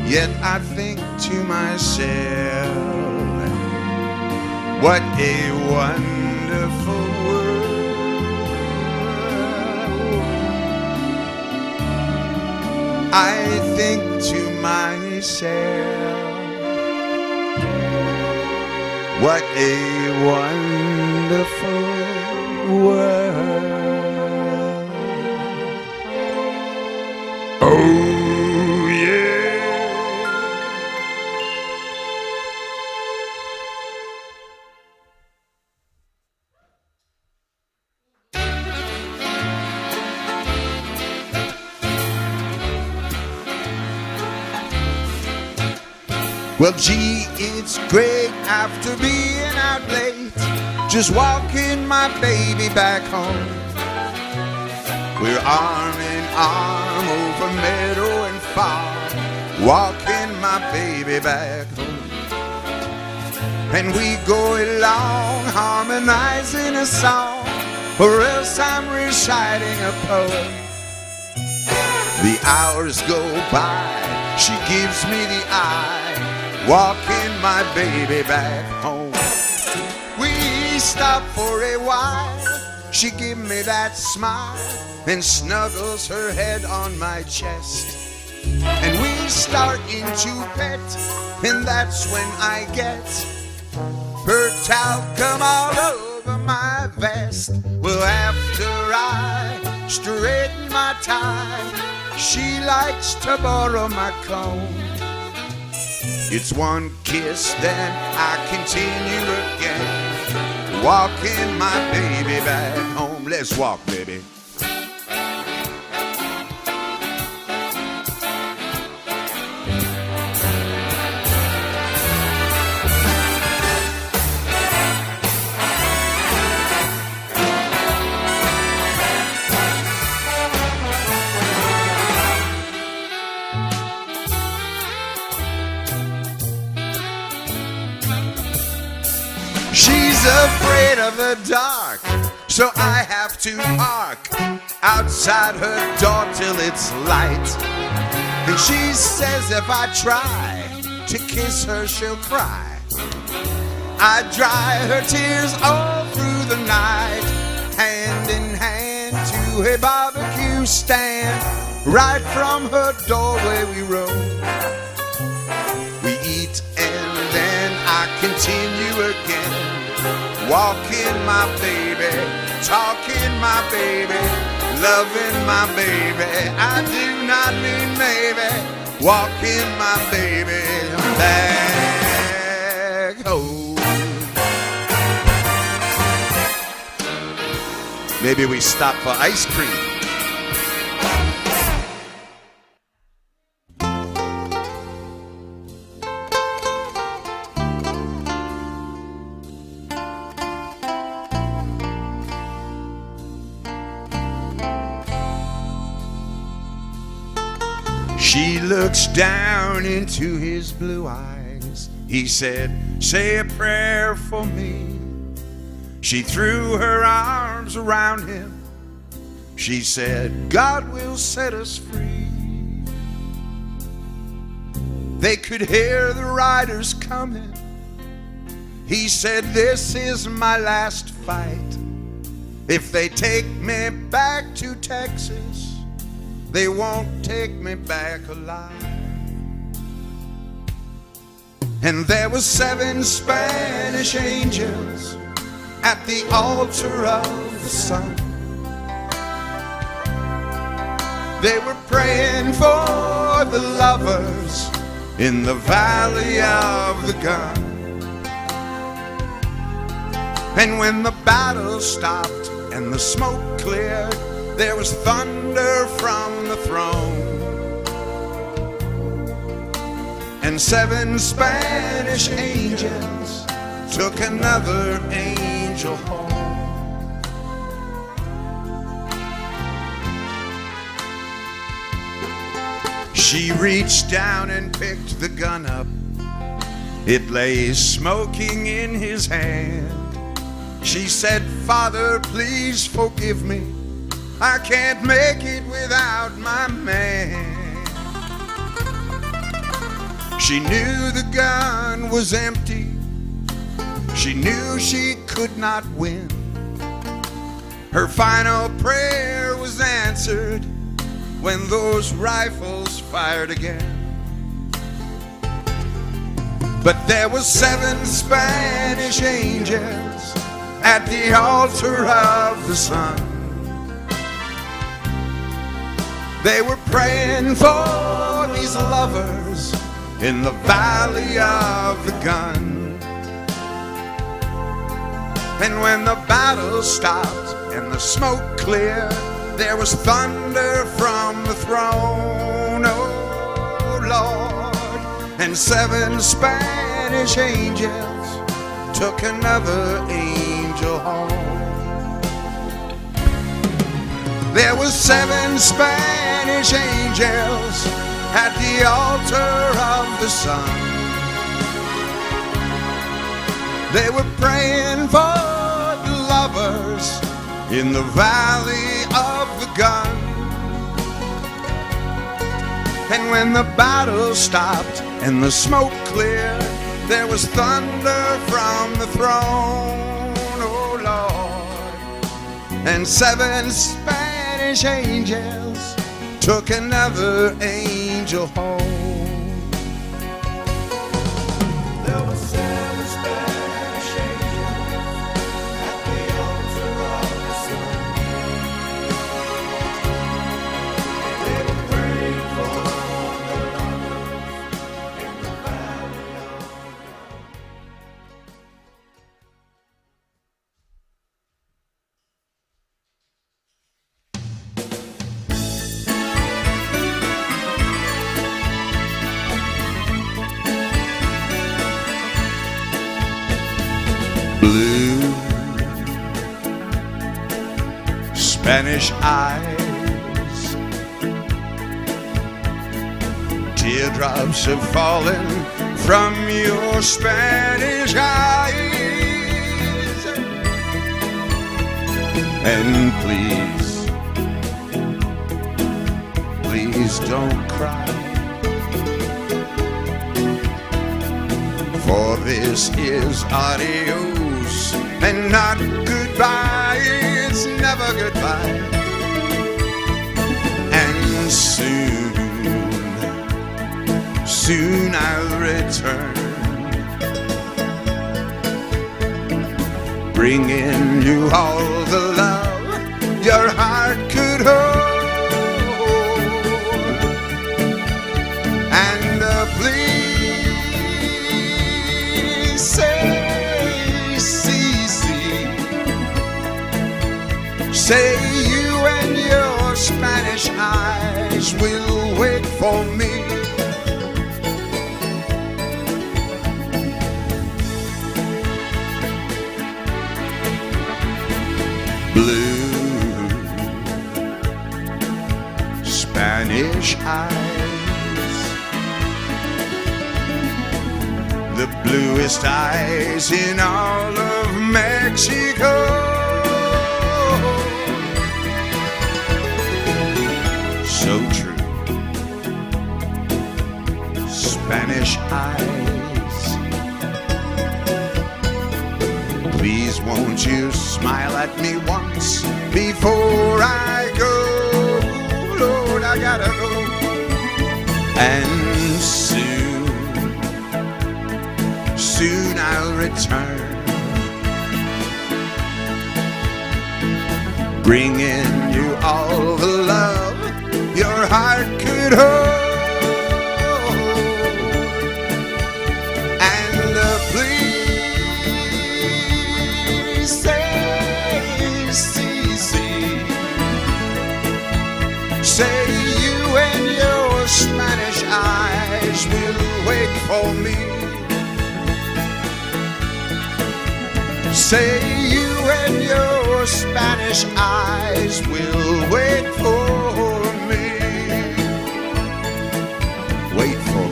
Yet I think to myself, what a wonderful world. I think to myself, what a wonderful world. Oh yeah. Well, gee, it's great after being out late, just walking my baby back home. We're arm in arm over meadow and farm, walking my baby back home. And we go along harmonizing a song, or else I'm reciting a poem. The hours go by, she gives me the eye, walking my baby back home. We stop for a while, she give me that smile, and snuggles her head on my chest. And we start into pet, and that's when I get her talcum all over my vest. Well, after I straighten my tie, she likes to borrow my comb. It's one kiss, then I continue again, walking my baby back home. Let's walk, baby. She's afraid of the dark, so I have to park outside her door till it's light. And she says if I try to kiss her, she'll cry. I dry her tears all through the night, hand in hand to a barbecue stand. Right from her doorway we roam. We eat and then I continue again, walking my baby, talking my baby, loving my baby. I do not mean maybe, walking my baby back home. Maybe we stop for ice cream. She looks down into his blue eyes. He said, say a prayer for me. She threw her arms around him. She said, God will set us free. They could hear the riders coming. He said, this is my last fight. If they take me back to Texas, they won't take me back alive. And there were 7 Spanish angels at the altar of the sun. They were praying for the lovers in the valley of the gun. And when the battle stopped and the smoke cleared, there was thunder from the throne. And 7 Spanish angels took another angel home. She reached down and picked the gun up. It lay smoking in his hand. She said, Father, please forgive me. I can't make it without my man. She knew the gun was empty. She knew she could not win. Her final prayer was answered when those rifles fired again. But there were 7 Spanish angels at the altar of the sun. They were praying for these lovers in the valley of the gun. And when the battle stopped and the smoke cleared, there was thunder from the throne, oh Lord. And 7 Spanish angels took another angel home. There were 7 Spanish angels at the altar of the sun. They were praying for the lovers in the valley of the gun. And when the battle stopped and the smoke cleared, there was thunder from the throne, oh Lord. And 7 Spanish angels took another angel home. There were 7 Spanish angels at the altar of the sun. They were praying for the lovers in the valley of blue Spanish eyes, teardrops have fallen from your Spanish eyes. And please don't cry, for this is adios and not goodbye. It's never goodbye. And soon I'll return, bringing you all the love your heart could hold. And please say, say you and your Spanish eyes will wait for me. Blue Spanish eyes, the bluest eyes in all of Mexico. So true, Spanish eyes. Please won't you smile at me once before I go? Lord, I gotta go. And soon I'll return, bringing you all the love your heart could hold. And please say, say you and your Spanish eyes will wait for me. Say you and your Spanish eyes will wait for me. Wait for me.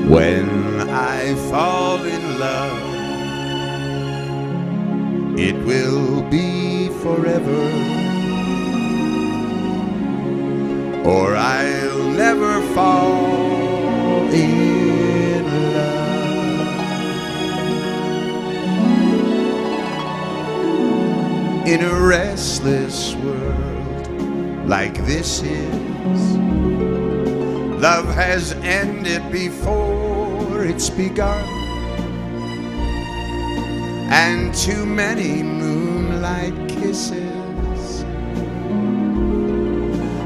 When I fall in love, it will be forever, or I'll never fall in love. in a restless world like this is. Love has ended before it's begun, and too many moonlight kisses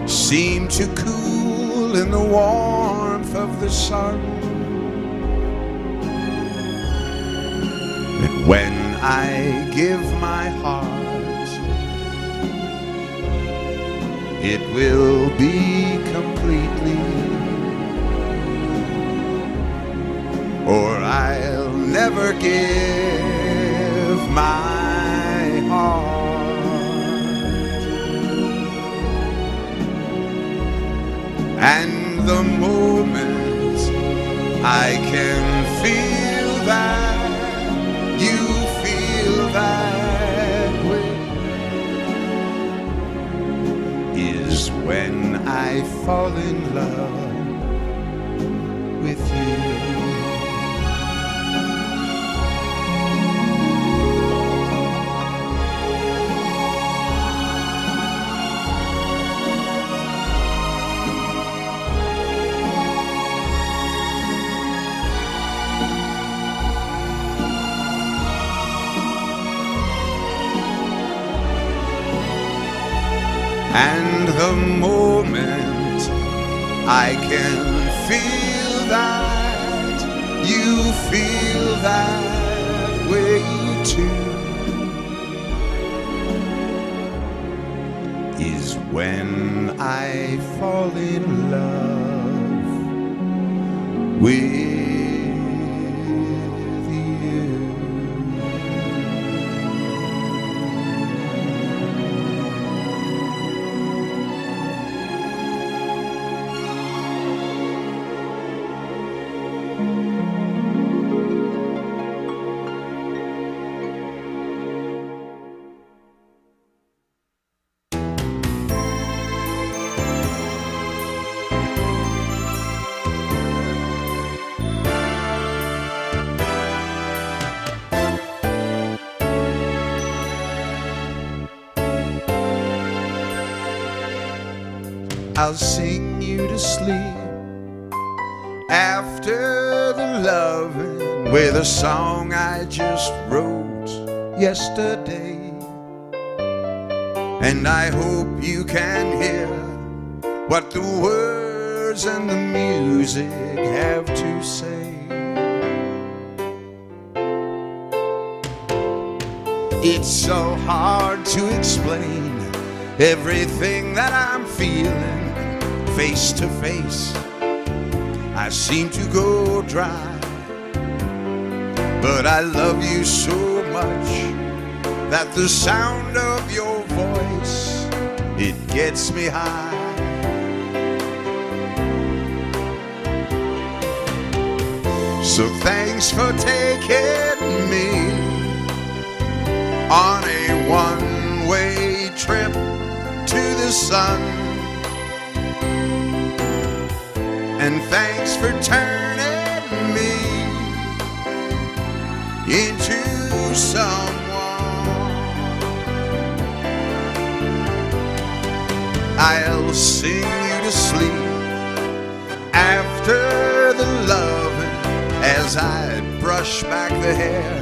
seem to cool in the warmth of the sun. And when I give my heart, it will be completely, or I'll never give my heart. And the moment I can feel that you feel that way is when I fall in love with you. And the moment I can feel that you feel that way too is when I fall in love with you. I'll sing you to sleep after the loving with a song I just wrote yesterday. And I hope you can hear what the words and the music have to say. It's so hard to explain everything that I'm feeling face to face. I seem to go dry, but I love you so much that the sound of your voice, it gets me high. So thanks for taking me on a one-way trip to the sun, and thanks for turning me into someone. I'll sing you to sleep after the loving as I brush back the hair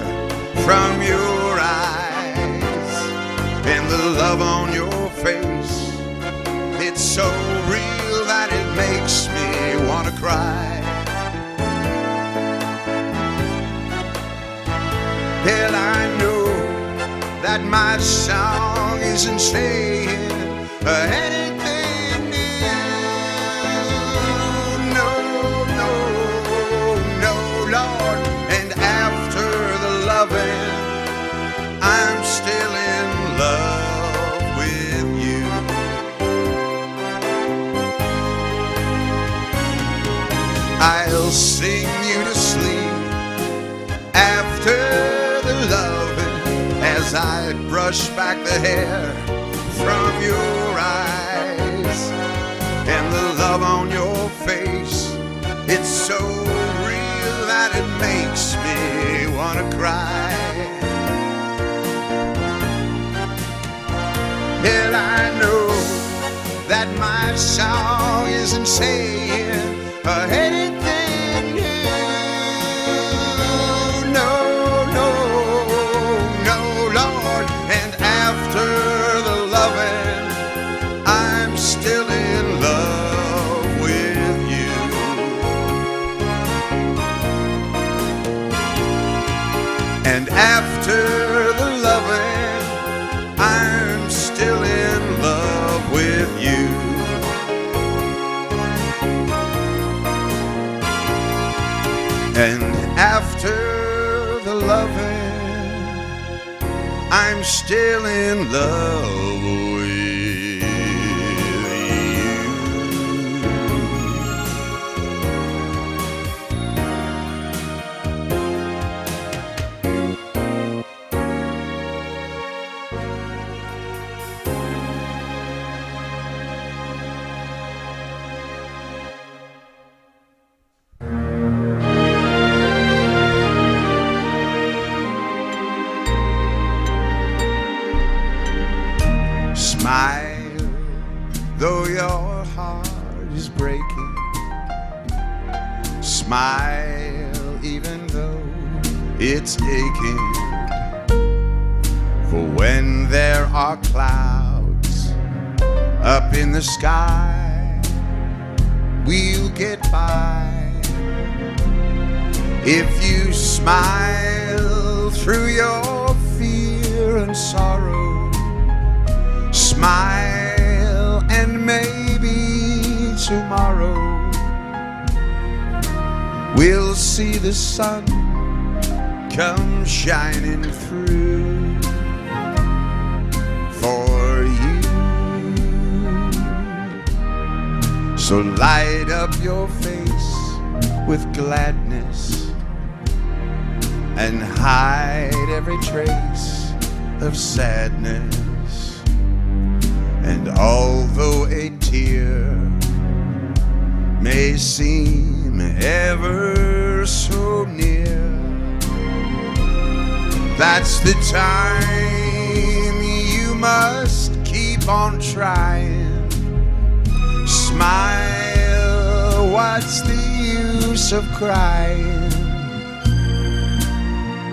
from your eyes and the love on your face. It's so real that it makes me want to cry. Hell, I know that my song isn't saying anything new. No, no, no, Lord. And after the loving, I'm still in love with you. I'll sing you to sleep after the loving as I brush back the hair from your eyes and the love on your face. It's so real that it makes me want to cry. that my song isn't saying anything new. No, no, no, Lord. And after the loving, I'm still in love with you. And after the loving, I'm still in love with you. And after the loving, I'm still in love with you. Smile, though your heart is breaking. Smile, even though it's aching. For when there are clouds up in the sky, we'll get by. If you smile through your fear and sorrow, smile, and maybe tomorrow we'll see the sun come shining through for you. So light up your face with gladness and hide every trace of sadness. And although a tear may seem ever so near, that's the time you must keep on trying. Smile, what's the use of crying?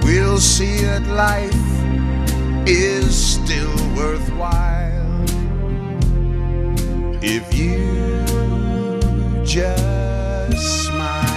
We'll see that life is still worthwhile if you just smile.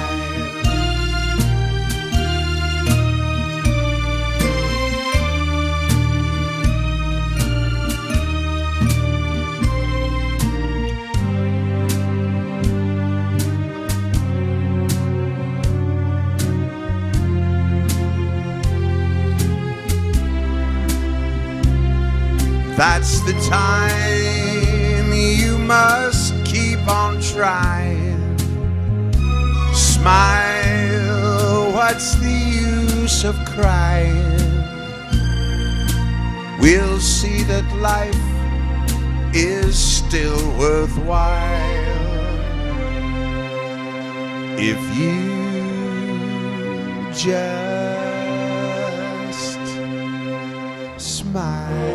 That's the time you must keep on trying. Smile, what's the use of crying? We'll see that life is still worthwhile if you just smile.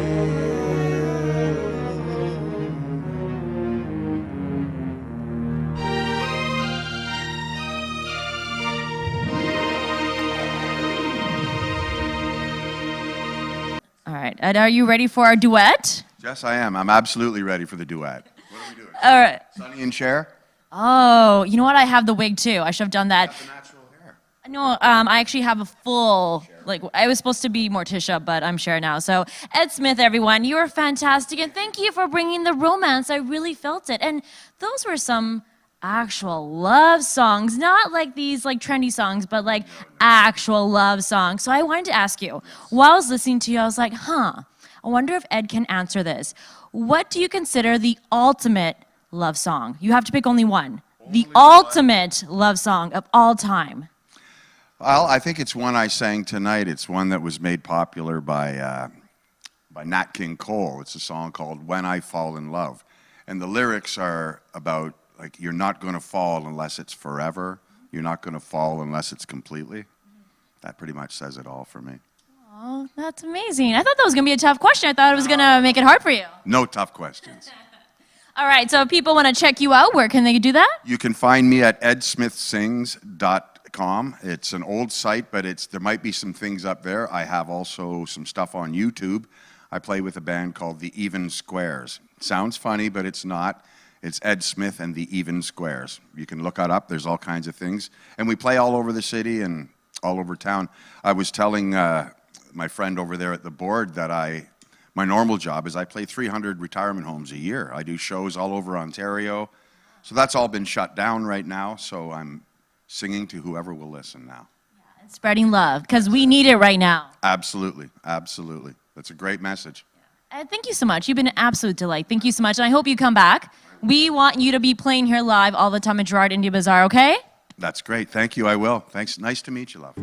All right, Ed, are you ready for our duet? Yes, I am. I'm absolutely ready for the duet. What are we doing? All right. Sonny and Cher? Oh, you know what? I have the wig too. I should have done that. No, I actually have a full, like, I was supposed to be Morticia, but I'm Cher now. So, Ed Smith, everyone, you were fantastic, and thank you for bringing the romance. I really felt it. And those were some actual love songs, not like these, like, trendy songs, but, like, actual love songs. So I wanted to ask you, while I was listening to you, I was like, I wonder if Ed can answer this. What do you consider the ultimate love song? You have to pick only one. The ultimate love song of all time. Well, I think it's one I sang tonight. It's one that was made popular by Nat King Cole. It's a song called When I Fall in Love. And the lyrics are about, like, you're not going to fall unless it's forever. You're not going to fall unless it's completely. That pretty much says it all for me. Oh, that's amazing. I thought that was going to be a tough question. I thought it was going to make it hard for you. No tough questions. All right, so if people want to check you out, where can they do that? You can find me at edsmithsings.com. It's an old site, but there might be some things up there. I have also some stuff on YouTube. I play with a band called the Even Squares. Sounds funny, but it's not. It's Ed Smith and the Even Squares. You can look it up. There's all kinds of things. And we play all over the city and all over town. I was telling my friend over there at the board that my normal job is I play 300 retirement homes a year. I do shows all over Ontario. So that's all been shut down right now. So I'm singing to whoever will listen now. And spreading love, because we need it right now. Absolutely. Absolutely. That's a great message. Thank you so much. You've been an absolute delight. Thank you so much. And I hope you come back. We want you to be playing here live all the time at Gerard India Bazaar, okay? That's great. Thank you. I will. Thanks. Nice to meet you, love.